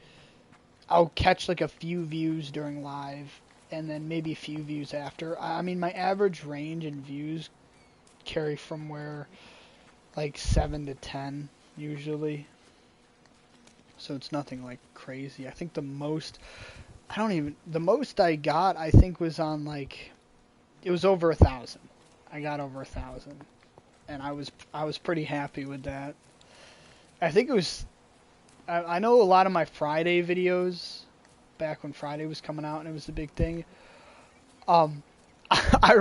I'll catch like a few views during live and then maybe a few views after. I mean, my average range in views carry from where like 7 to 10 usually. So it's nothing like crazy. I think the most I got I think was on like it was over 1,000. I got over 1,000 and I was pretty happy with that. I think it was I know a lot of my Friday videos, back when Friday was coming out and it was a big thing. I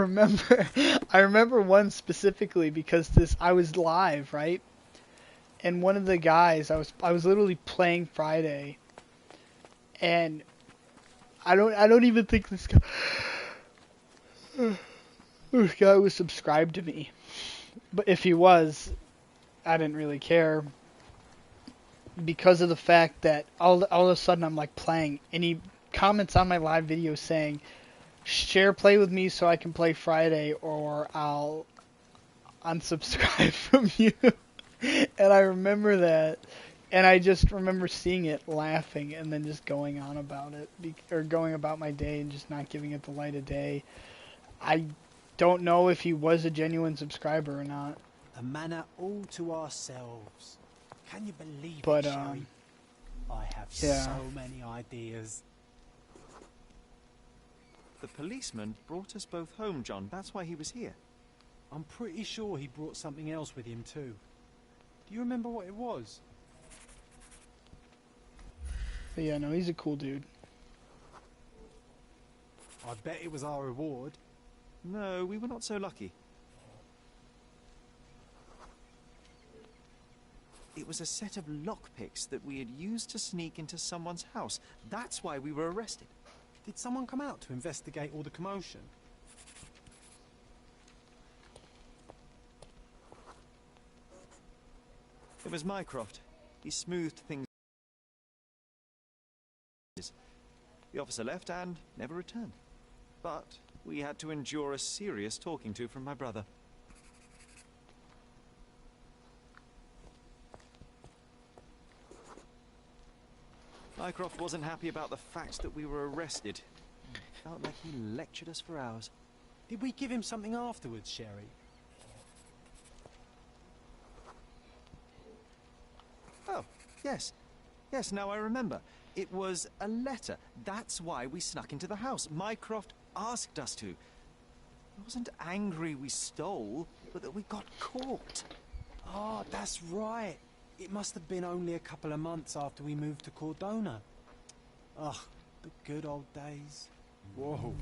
remember one specifically because I was live, right? And one of the guys, I was literally playing Friday, and I don't even think this guy was subscribed to me. But if he was, I didn't really care. Because of the fact that all of a sudden I'm like playing, and he comments on my live video saying, "Share play with me so I can play Friday, or I'll unsubscribe from you." And I remember that, and I just remember seeing it, laughing, and then just going on about it, or going about my day and just not giving it the light of day. I don't know if he was a genuine subscriber or not. A manor all to ourselves. Can you believe But, it, Sherry? I have yeah. so many ideas. The policeman brought us both home, John. That's why he was here. I'm pretty sure he brought something else with him too. Do you remember what it was? But yeah, no, he's a cool dude. I bet it was our reward. No, we were not so lucky. It was a set of lockpicks that we had used to sneak into someone's house. That's why we were arrested. Did someone come out to investigate all the commotion? It was Mycroft. He smoothed things. The officer left and never returned. But we had to endure a serious talking to from my brother. Mycroft wasn't happy about the fact that we were arrested. Felt like he lectured us for hours. Did we give him something afterwards, Sherry? Oh, yes. Yes, now I remember. It was a letter. That's why we snuck into the house. Mycroft asked us to. I wasn't angry we stole, but that we got caught. Oh, that's right. It must have been only a couple of months after we moved to Cordona. Ugh, the good old days. Whoa.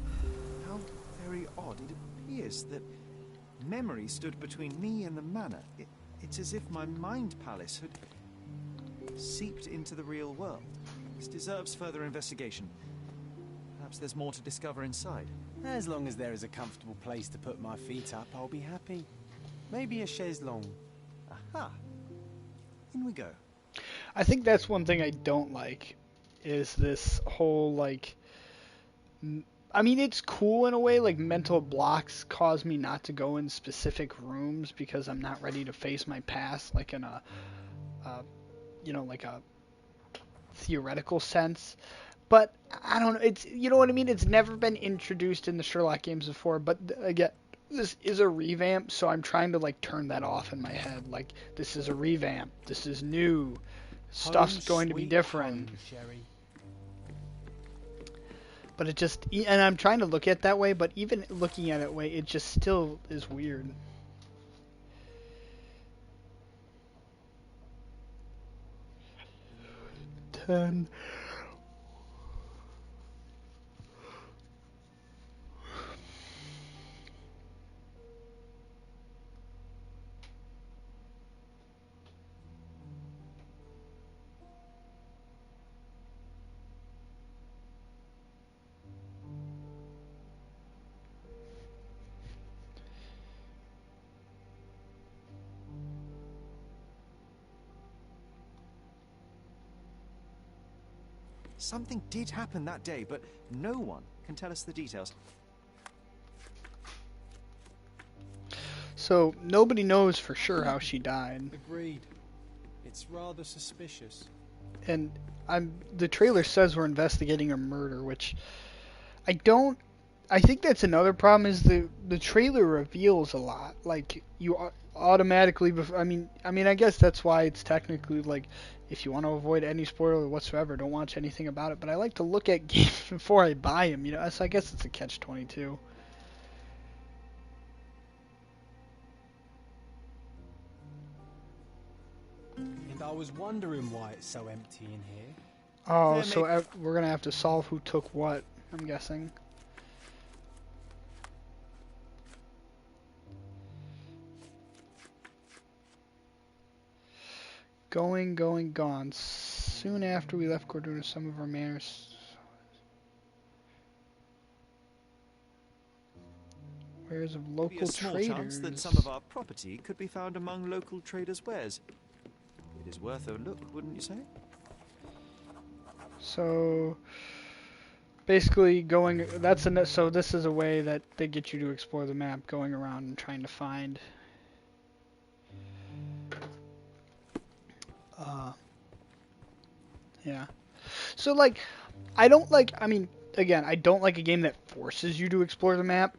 How very odd. It appears that memory stood between me and the manor. It's as if my mind palace had seeped into the real world. This deserves further investigation. Perhaps there's more to discover inside. As long as there is a comfortable place to put my feet up, I'll be happy. Maybe a chaise longue. Aha! In we go. I think that's one thing I don't like, is this whole, like, I mean, it's cool in a way, like, mental blocks cause me not to go in specific rooms because I'm not ready to face my past, like in a you know, like a theoretical sense. But I don't know, it's, you know what I mean? It's never been introduced in the Sherlock games before, but again, this is a revamp, so I'm trying to like turn that off in my head. Like, this is a revamp. This is new. Stuff's going to be different. Home, Sherry. But it just, and I'm trying to look at it that way, but even looking at it way, it just still is weird. Ten. Something did happen that day, but no one can tell us the details. So nobody knows for sure how she died. Agreed. It's rather suspicious. And the trailer says we're investigating a murder, which I think that's another problem, is the trailer reveals a lot. Like, you automatically, I mean I guess that's why it's technically, like, if you want to avoid any spoiler whatsoever, don't watch anything about it. But I like to look at games before I buy them, you know. So I guess it's a catch-22. And I was wondering why it's so empty in here. Oh, so we're gonna have to solve who took what, I'm guessing. Going, gone. Soon after we left Cordona, some of our manners. Wares of local Maybe a small traders. chance that some of our property could be found among local traders' wares. It is worth a look, wouldn't you say? So basically, so this is a way that they get you to explore the map, going around and trying to find. Yeah. So, like, I don't like a game that forces you to explore the map,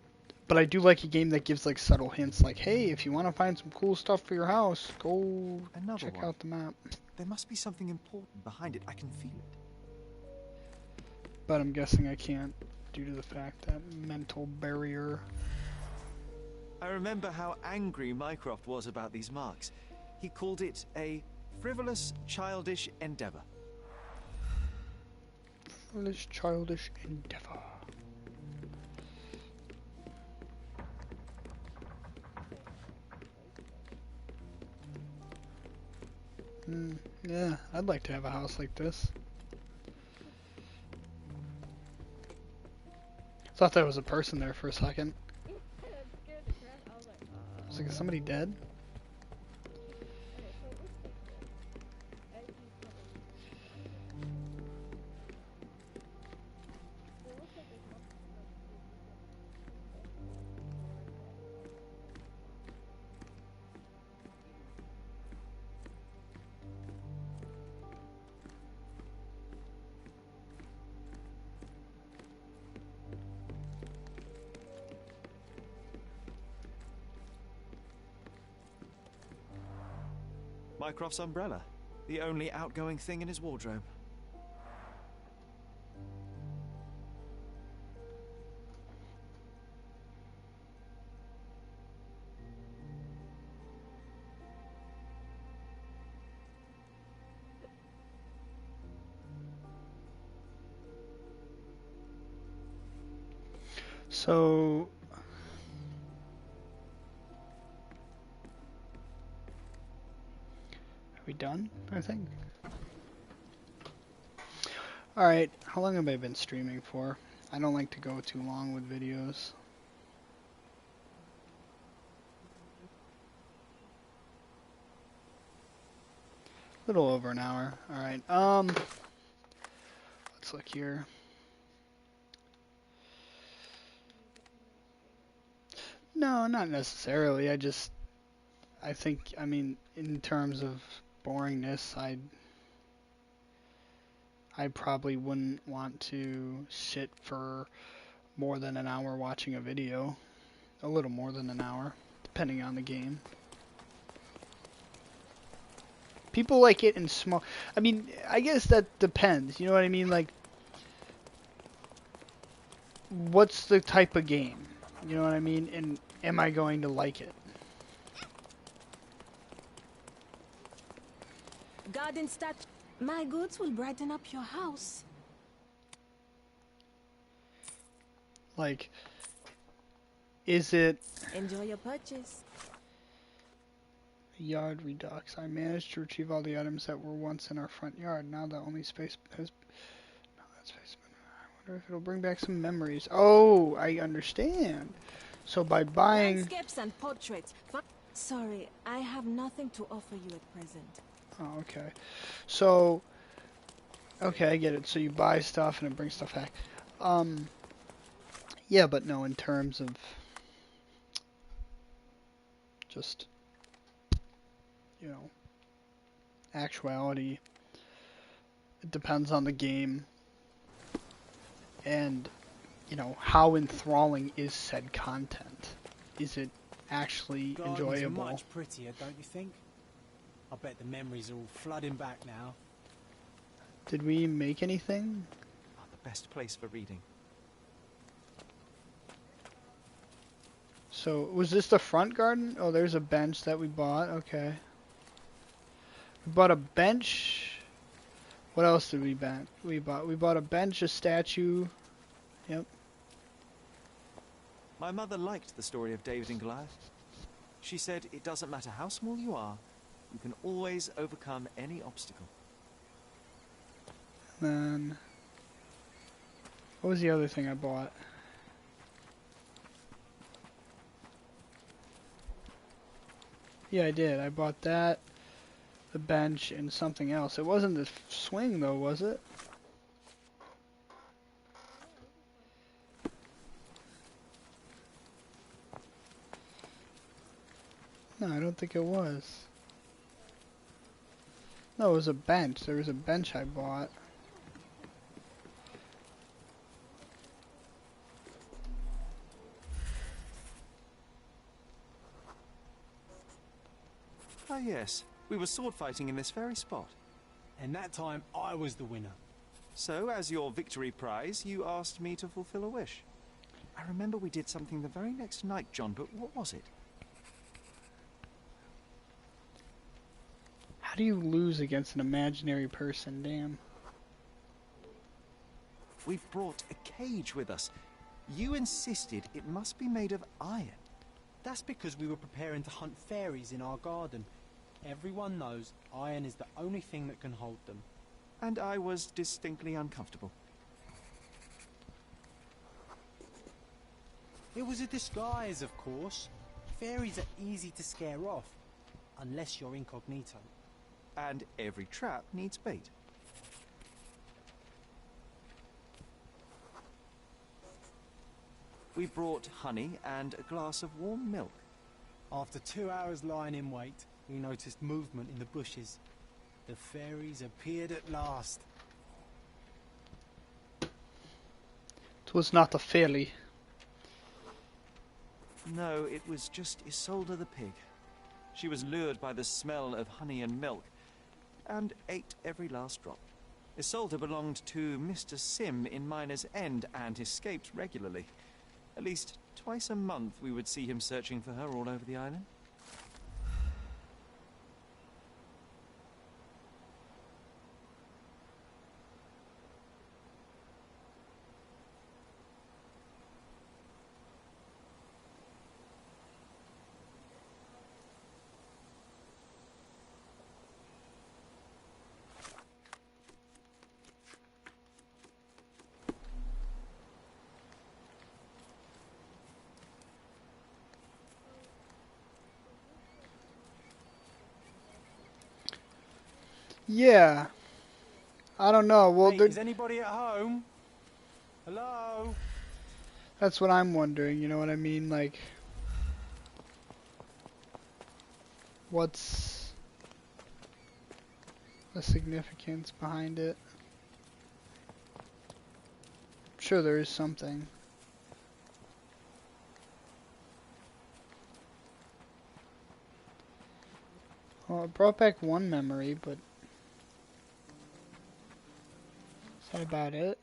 But I do like a game that gives like subtle hints, like, hey, if you want to find some cool stuff for your house, go Another check one. out the map. There must be something important behind it. I can feel it. But I'm guessing I can't due to the fact that mental barrier. I remember how angry Mycroft was about these marks. He called it a frivolous, childish endeavor. Foolish, childish endeavor. Yeah, I'd like to have a house like this. Thought there was a person there for a second. I was like, is somebody dead? Mycroft's umbrella, the only outgoing thing in his wardrobe. So... Are we done, I think? Alright, how long have I been streaming for? I don't like to go too long with videos. A little over an hour. Alright, let's look here. No, not necessarily. I think, I mean, in terms of boringness, I probably wouldn't want to sit for more than an hour watching a video. A little more than an hour, depending on the game. People like it in small... I mean, I guess that depends, you know what I mean? Like, what's the type of game? You know what I mean? And am I going to like it? Garden statue. My goods will brighten up your house. Like, is it... Enjoy your purchase. Yard redux. I managed to retrieve all the items that were once in our front yard. Now the only space has... No, that space... I wonder if it'll bring back some memories. Oh, I understand. So by buying... Landscapes and portraits. Sorry, I have nothing to offer you at present. Oh, okay. So... Okay, I get it. So you buy stuff and it brings stuff back. Yeah, but no, in terms of... Just... You know... Actuality. It depends on the game. And, you know, how enthralling is said content? Is it actually Gardens enjoyable? are much prettier, don't you think? I bet the memories are all flooding back now. Did we make anything? Oh, the best place for reading. So, was this the front garden? Oh, there's a bench that we bought. Okay. We bought a bench. What else did we buy? We bought a bench, a statue. Yep. My mother liked the story of David and Goliath. She said it doesn't matter how small you are, you can always overcome any obstacle. And then... What was the other thing I bought? Yeah, I did. I bought that, the bench, and something else. It wasn't the swing, though, was it? No, I don't think it was. No, it was a bench. There was a bench I bought. Ah, yes. We were sword fighting in this very spot. And that time I was the winner. So, as your victory prize, you asked me to fulfill a wish. I remember we did something the very next night, John, but what was it? How do you lose against an imaginary person? Damn. We've brought a cage with us. You insisted it must be made of iron. That's because we were preparing to hunt fairies in our garden. Everyone knows iron is the only thing that can hold them. And I was distinctly uncomfortable. It was a disguise, of course. Fairies are easy to scare off, unless you're incognito. And every trap needs bait. We brought honey and a glass of warm milk. After 2 hours lying in wait, we noticed movement in the bushes. The fairies appeared at last. 'Twas not a fairy. No, it was just Isolde the pig. She was lured by the smell of honey and milk, and ate every last drop. Isolde belonged to Mr. Sim in Miner's End and escaped regularly. At least twice a month we would see him searching for her all over the island. Yeah. I don't know. Well, Hey, is anybody at home? Hello? that's what I'm wondering. You know what I mean? Like, what's the significance behind it? I'm sure there is something. Well, it brought back one memory, but is that about it?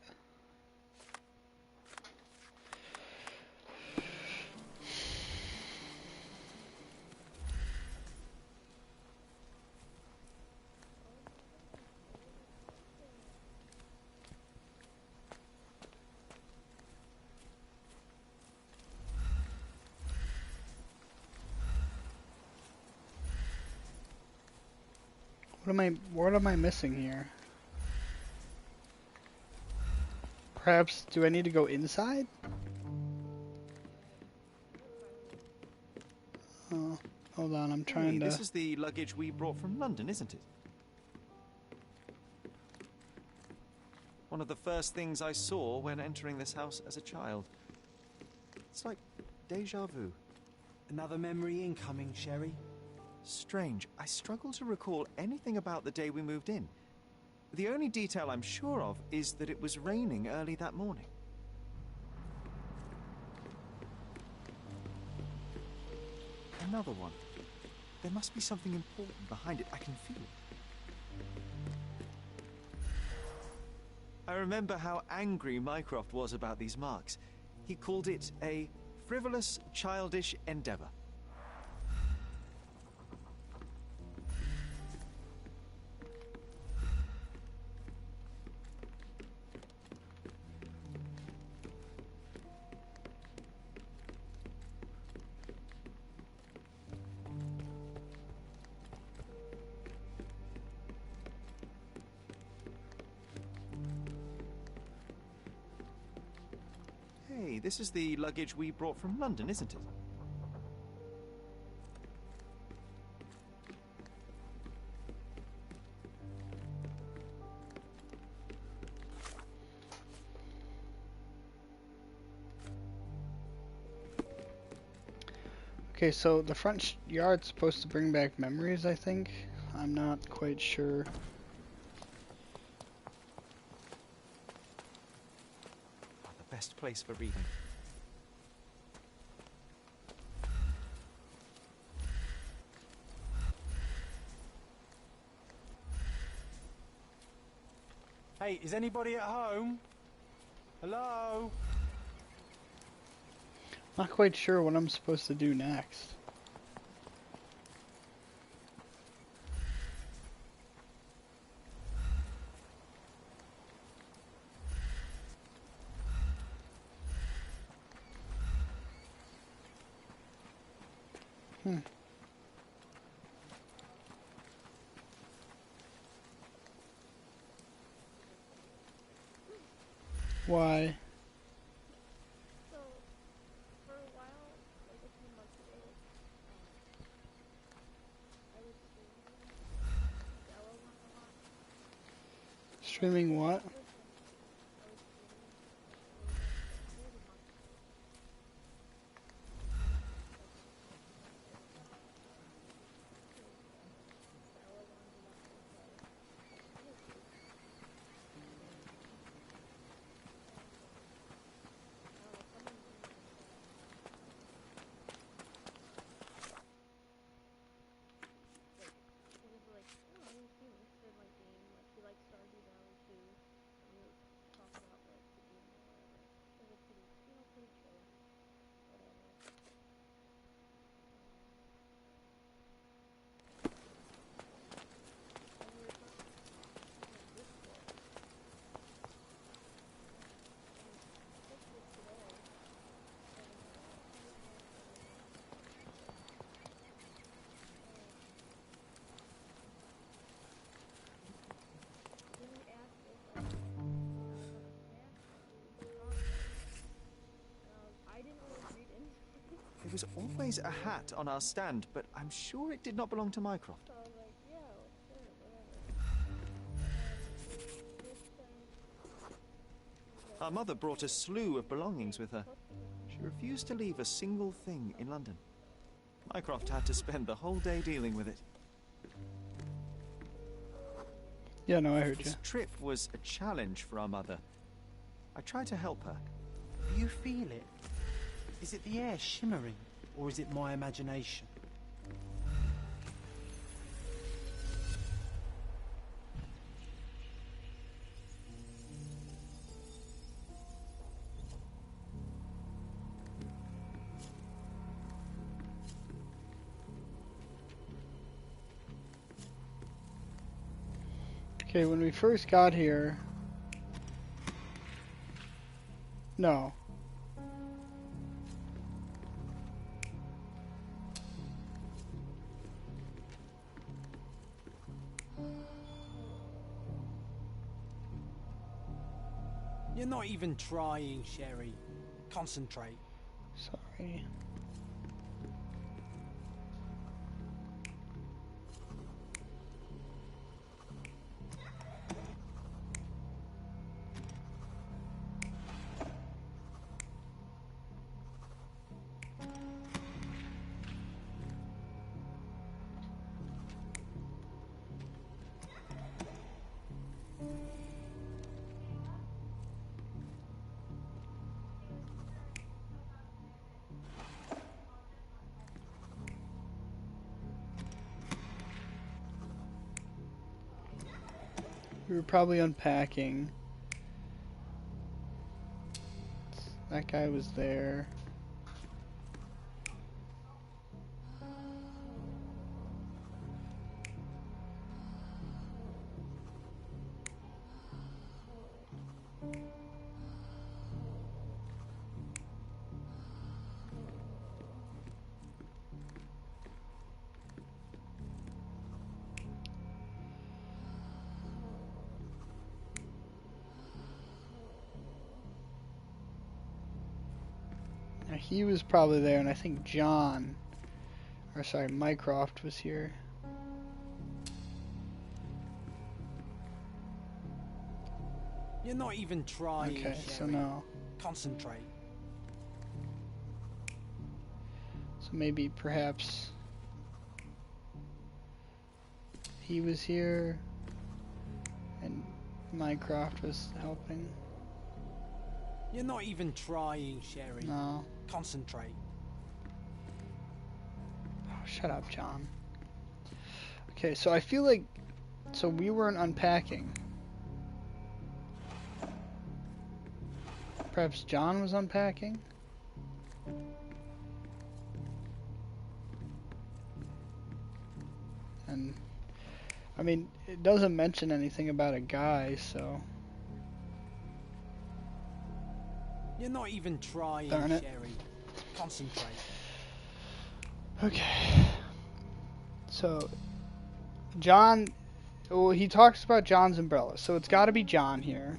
What am I missing here? Perhaps, do I need to go inside? Oh, hold on, I'm trying to... This is the luggage we brought from London, isn't it? One of the first things I saw when entering this house as a child. It's like déjà vu. Another memory incoming, Sherry. Strange. I struggle to recall anything about the day we moved in. The only detail I'm sure of is that it was raining early that morning. Another one. There must be something important behind it. I can feel it. I remember how angry Mycroft was about these marks. He called it a frivolous, childish endeavor. Hey, this is the luggage we brought from London, isn't it? Okay, so the front yard's supposed to bring back memories, I think. I'm not quite sure. The best place for reading. Hey, is anybody at home? Hello? Not quite sure what I'm supposed to do next. Why? So, for a while, like a few months ago, I was streaming Yellow one a lot. Streaming what? Listen, I was streaming maybe a month ago. Yellow one a lot. He was like, oh, you've seen this in my game. Like, he likes Stardew Valley too. And we were talking about like the game or whatever. It was pretty, pretty chill. Whatever. And we were talking on Discord. And I texted today. Then he asked if I was snack. I didn't really read into it. There was always a hat on our stand, but I'm sure it did not belong to Mycroft. So I was like, yeah, sure, whatever. And this Our mother brought a slew of belongings with her. She refused to leave a single thing in London. Mycroft had to spend the whole day dealing with it. Yeah, no, I heard you. This trip was a challenge for our mother. I tried to help her. Do you feel it? Is it the air shimmering, or is it my imagination? Okay, when we first got here... No. You're not even trying, Sherry. Concentrate. Sorry. We were probably unpacking. That guy was there. Now, he was probably there, and I think John, or sorry, Mycroft was here. You're not even trying, Okay, Sherry. so no. Concentrate. So maybe, perhaps, he was here, and Mycroft was helping. You're not even trying, Sherry. No. Concentrate. Oh, shut up, John. Okay, so I feel like... So we weren't unpacking. Perhaps John was unpacking? And, I mean, it doesn't mention anything about a guy, so... You're not even trying, Darn it. Sherry. Concentrate. Okay. So, John... Well, he talks about John's umbrella, so it's got to be John here.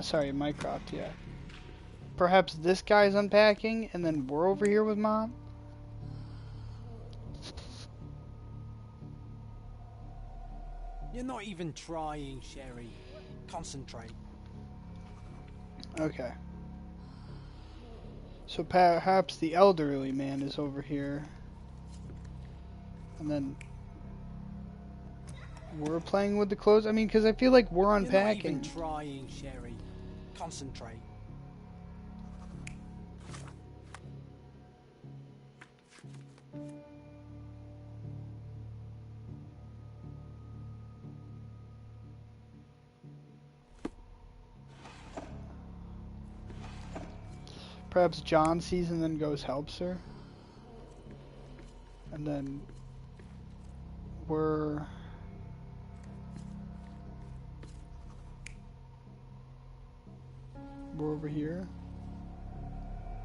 Sorry, Mycroft, yeah. Perhaps this guy's unpacking, and then we're over here with Mom? You're not even trying, Sherry. Concentrate. Okay. So perhaps the elderly man is over here. And then we're playing with the clothes? I mean, because I feel like we're unpacking. You're not even trying, Sherry. Concentrate. Perhaps John sees and then goes helps her. And then we're over here.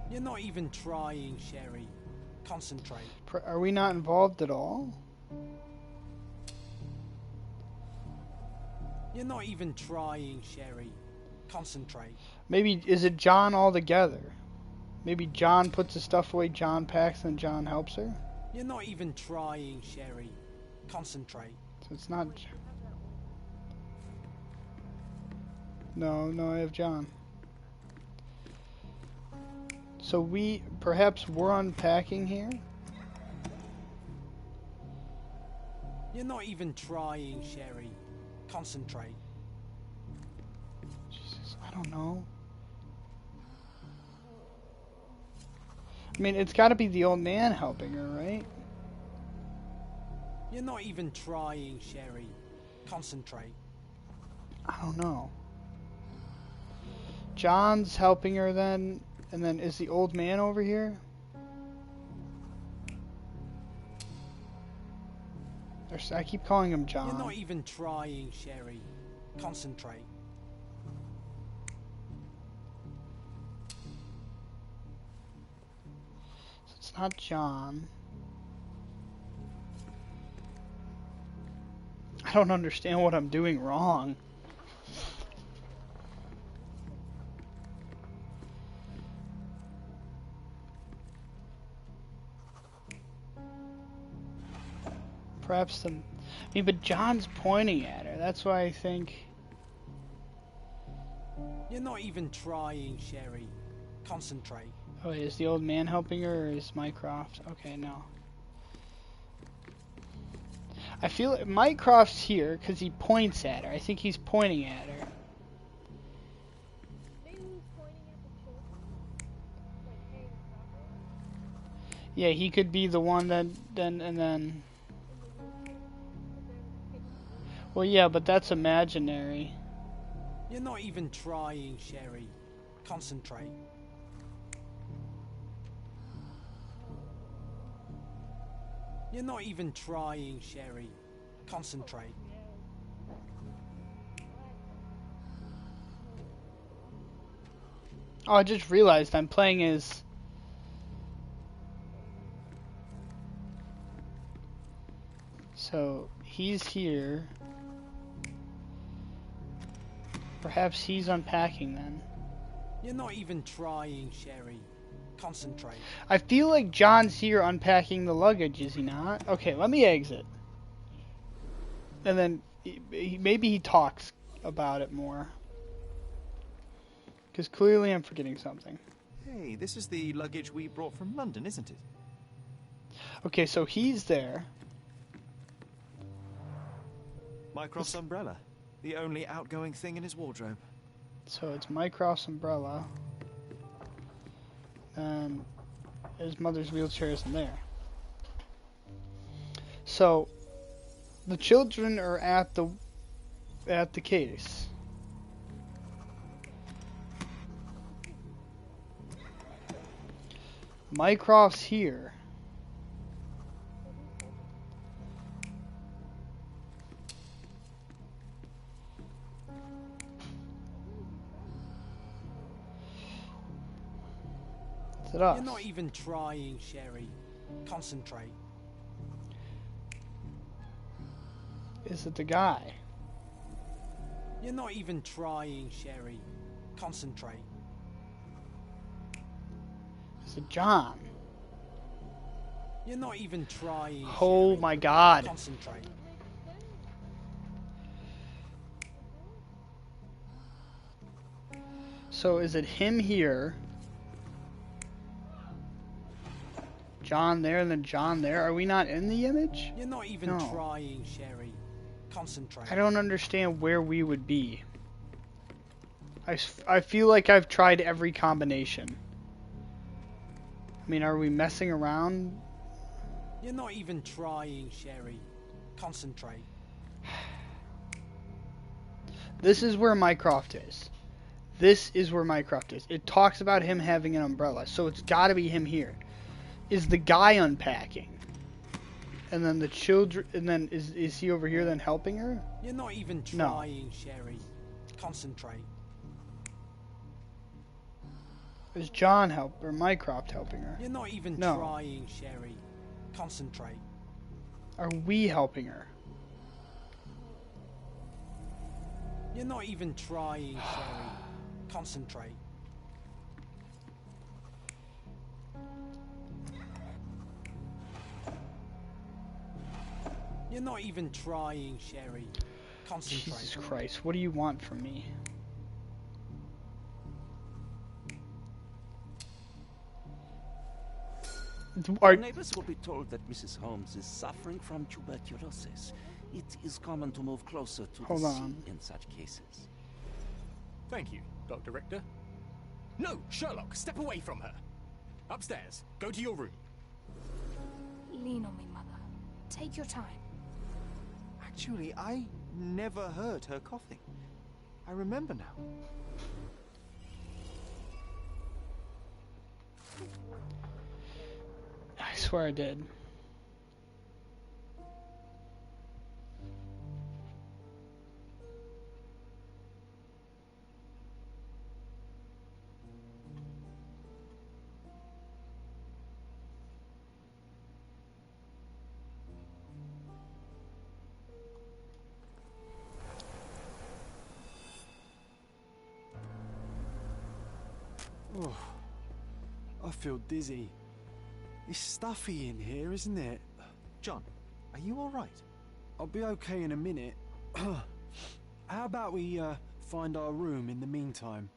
You're not even trying, Sherry. Concentrate. Are we not involved at all? You're not even trying, Sherry. Concentrate. Maybe, is it John all together? Maybe John puts his stuff away, John packs, and John helps her? You're not even trying, Sherry. Concentrate. So it's not... No, I have John. So perhaps we're unpacking here? You're not even trying, Sherry. Concentrate. Jesus, I don't know. I mean, it's got to be the old man helping her, right? You're not even trying, Sherry. Concentrate. I don't know. John's helping her then, and then is the old man over here? I keep calling him John. You're not even trying, Sherry. Concentrate. It's not John. I don't understand what I'm doing wrong. Perhaps I mean, but John's pointing at her. That's why I think... You're not even trying, Sherry. Concentrate. Oh, wait, is the old man helping her, or is Mycroft? Okay, no. I feel like Mycroft's here because he points at her. I think he's pointing at her. Maybe he's pointing at the children. Like, hey, stop it. Yeah, he could be the one that then. Well, yeah, but that's imaginary. You're not even trying, Sherry. Concentrate. You're not even trying, Sherry. Concentrate. Oh, I just realized I'm playing as... So, he's here. Perhaps he's unpacking then. You're not even trying, Sherry. Concentrate. I feel like John's here unpacking the luggage, is he not? Okay, let me exit. And then maybe he talks about it more. Because clearly I'm forgetting something. Hey, this is the luggage we brought from London, isn't it? Okay, so he's there. Mycroft's umbrella. The only outgoing thing in his wardrobe. So it's Mycroft's umbrella. And his mother's wheelchair isn't there. So the children are at the case. Mycroft's here. Is it us? You're not even trying, Sherry. Concentrate. Is it the guy? You're not even trying, Sherry. Concentrate. Is it John? You're not even trying, Oh Sherry. my God. Concentrate. So is it him here? John there and then John there? Are we not in the image? You're not even No. trying, Sherry. Concentrate. I don't understand where we would be. I feel like I've tried every combination. I mean, are we messing around? You're not even trying, Sherry. Concentrate. This is where Mycroft is. This is where Mycroft is. It talks about him having an umbrella, so it's got to be him here. Is the guy unpacking? And then the children, and then is he over here then helping her? You're not even No. trying, Sherry. Concentrate. Is John or Mycroft helping her? You're not even No. trying, Sherry. Concentrate. Are we helping her? You're not even trying, Sherry. Concentrate. You're not even trying, Sherry. Concentrate. Jesus Christ, what do you want from me? Our neighbors will be told that Mrs. Holmes is suffering from tuberculosis. It is common to move closer to Hold the on. sea in such cases. Thank you, Dr. Richter. No, Sherlock, step away from her. Upstairs. Go to your room. Lean on me, Mother. Take your time. Actually, I never heard her coughing. I remember now. I swear I did. Oh, I feel dizzy. It's stuffy in here, isn't it? John, are you all right? I'll be okay in a minute. How about we find our room in the meantime?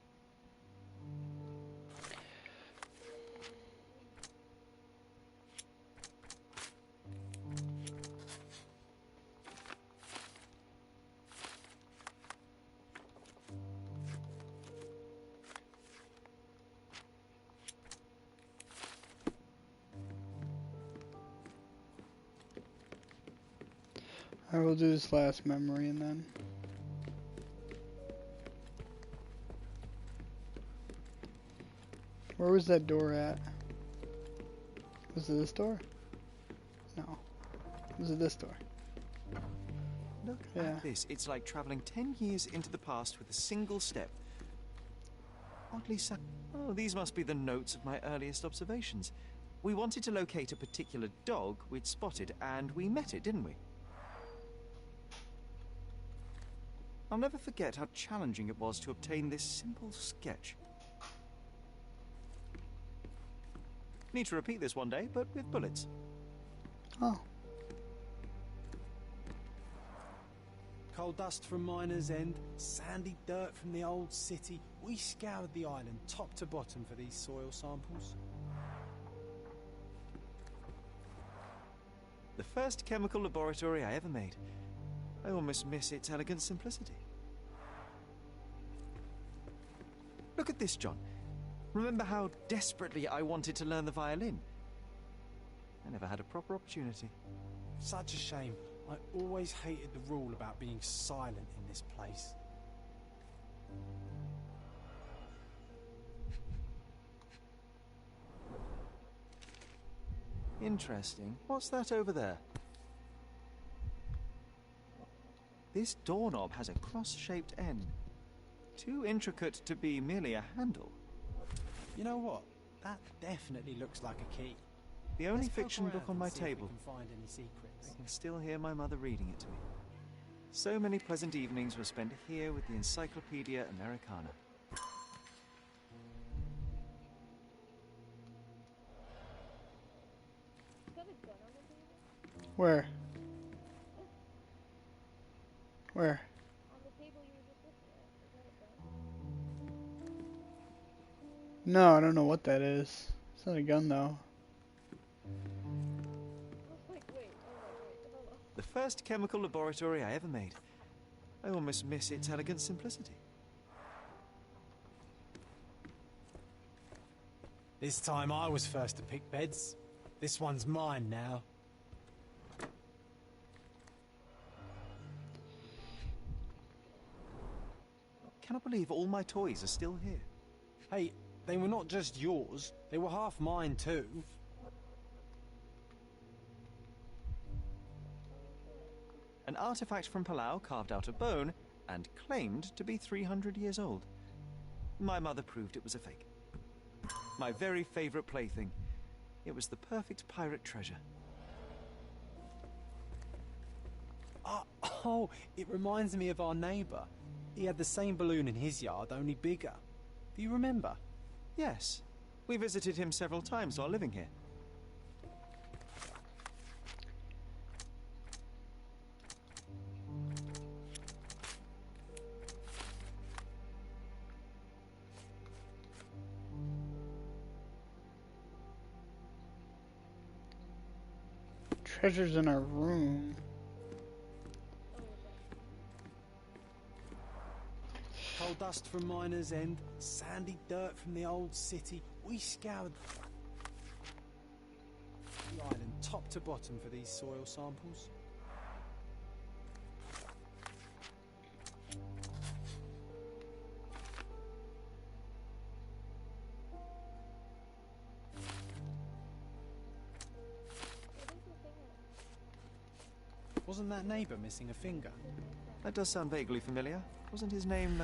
I will do this last memory and then. Where was that door at? Was it this door? No. Was it this door? Look Yeah. at this. It's like traveling 10 years into the past with a single step. Oddly so. Oh, these must be the notes of my earliest observations. We wanted to locate a particular dog we'd spotted, and we met it, didn't we? I'll never forget how challenging it was to obtain this simple sketch. Need to repeat this one day, but with bullets. Oh. Coal dust from Miner's End, sandy dirt from the old city. We scoured the island top to bottom for these soil samples. The first chemical laboratory I ever made. I almost miss its elegant simplicity. Look at this, John. Remember how desperately I wanted to learn the violin? I never had a proper opportunity. Such a shame. I always hated the rule about being silent in this place. Interesting. What's that over there? This doorknob has a cross-shaped end. Too intricate to be merely a handle. You know what? That definitely looks like a key. The only Let's poke fiction book around on my and see if we table. can find any secrets. I can still hear my mother reading it to me. So many pleasant evenings were spent here with the Encyclopedia Americana. Is that a gun on the table? Where? Where? On the table you were just looking at. Is that a gun? No, I don't know what that is. It's not a gun though. I was like, wait, hold on. The first chemical laboratory I ever made. I almost miss its elegant simplicity. This time I was first to pick beds. This one's mine now. Cannot believe all my toys are still here. Hey, they were not just yours, they were half mine too. An artifact from Palau carved out of bone and claimed to be 300 years old. My mother proved it was a fake. My very favorite plaything. It was the perfect pirate treasure. Oh, it reminds me of our neighbour. He had the same balloon in his yard, only bigger. Do you remember? Yes. We visited him several times while living here. Treasures in our room. Coal dust from Miner's End, sandy dirt from the old city. We scoured the island top to bottom for these soil samples. Wasn't that neighbour missing a finger? That does sound vaguely familiar. Wasn't his name,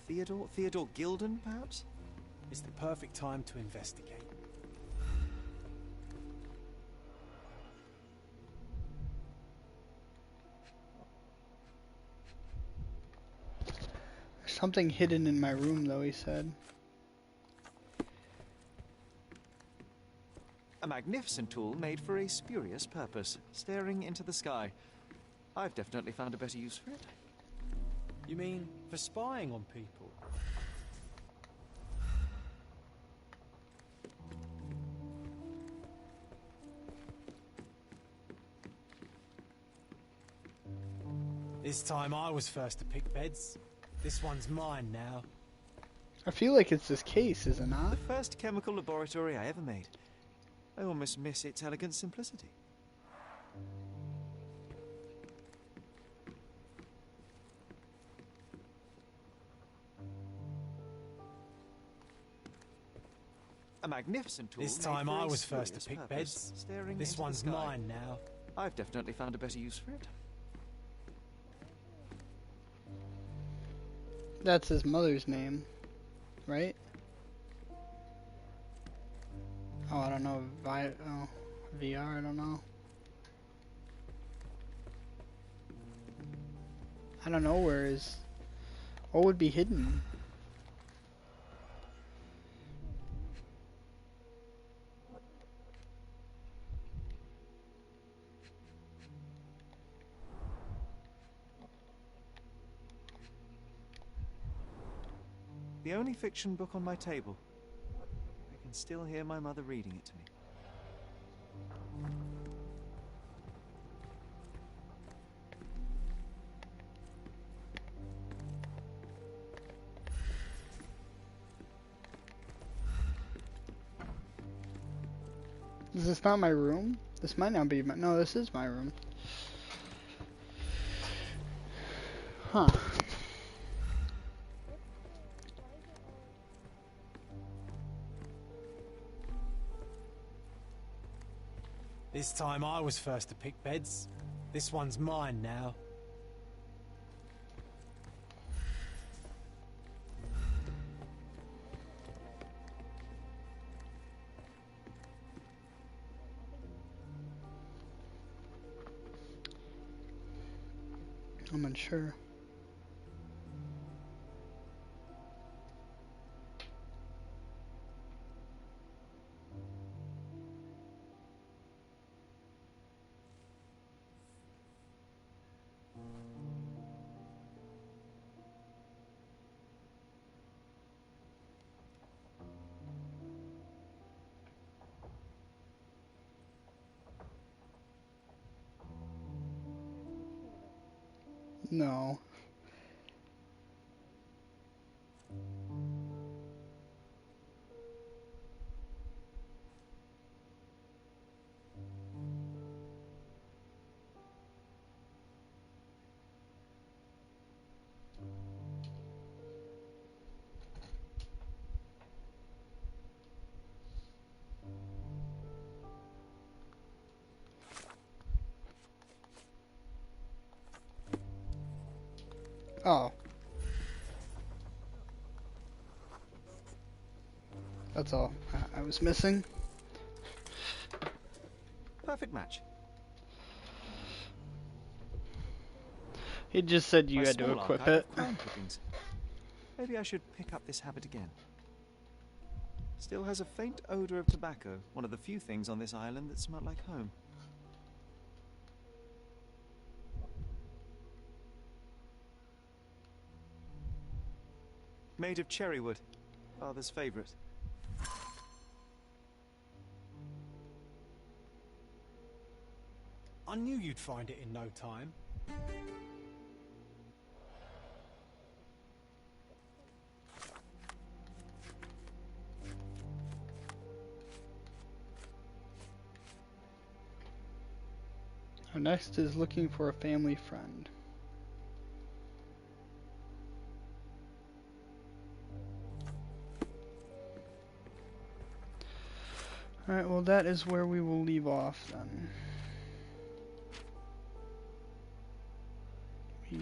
Theodore? Theodore Gilden, perhaps? It's the perfect time to investigate. There's something hidden in my room though, he said. A magnificent tool made for a spurious purpose, staring into the sky. I've definitely found a better use for it. You mean for spying on people? This time I was first to pick beds. This one's mine now. I feel like it's this case, is it not? The first chemical laboratory I ever made. I almost miss its elegant simplicity. A magnificent tool. This time made for I a was first to spurious pick purpose, beds. staring This into one's the sky. mine now. I've definitely found a better use for it. That's his mother's name, right? Oh, I don't know. VR, I don't know. I don't know where is. What would be hidden? The only fiction book on my table. I can still hear my mother reading it to me. Is this not my room? This might not be my... No, this is my room. Huh. This time I was first to pick beds. This one's mine now. I'm unsure. No. Oh. That's all I was missing. Perfect match. He just said you My had to small equip archive it. of crime clippings. Maybe I should pick up this habit again. Still has a faint odor of tobacco, one of the few things on this island that smell like home. Made of cherry wood, father's favourite. I knew you'd find it in no time. Our next is looking for a family friend. Alright, well that is where we will leave off then. We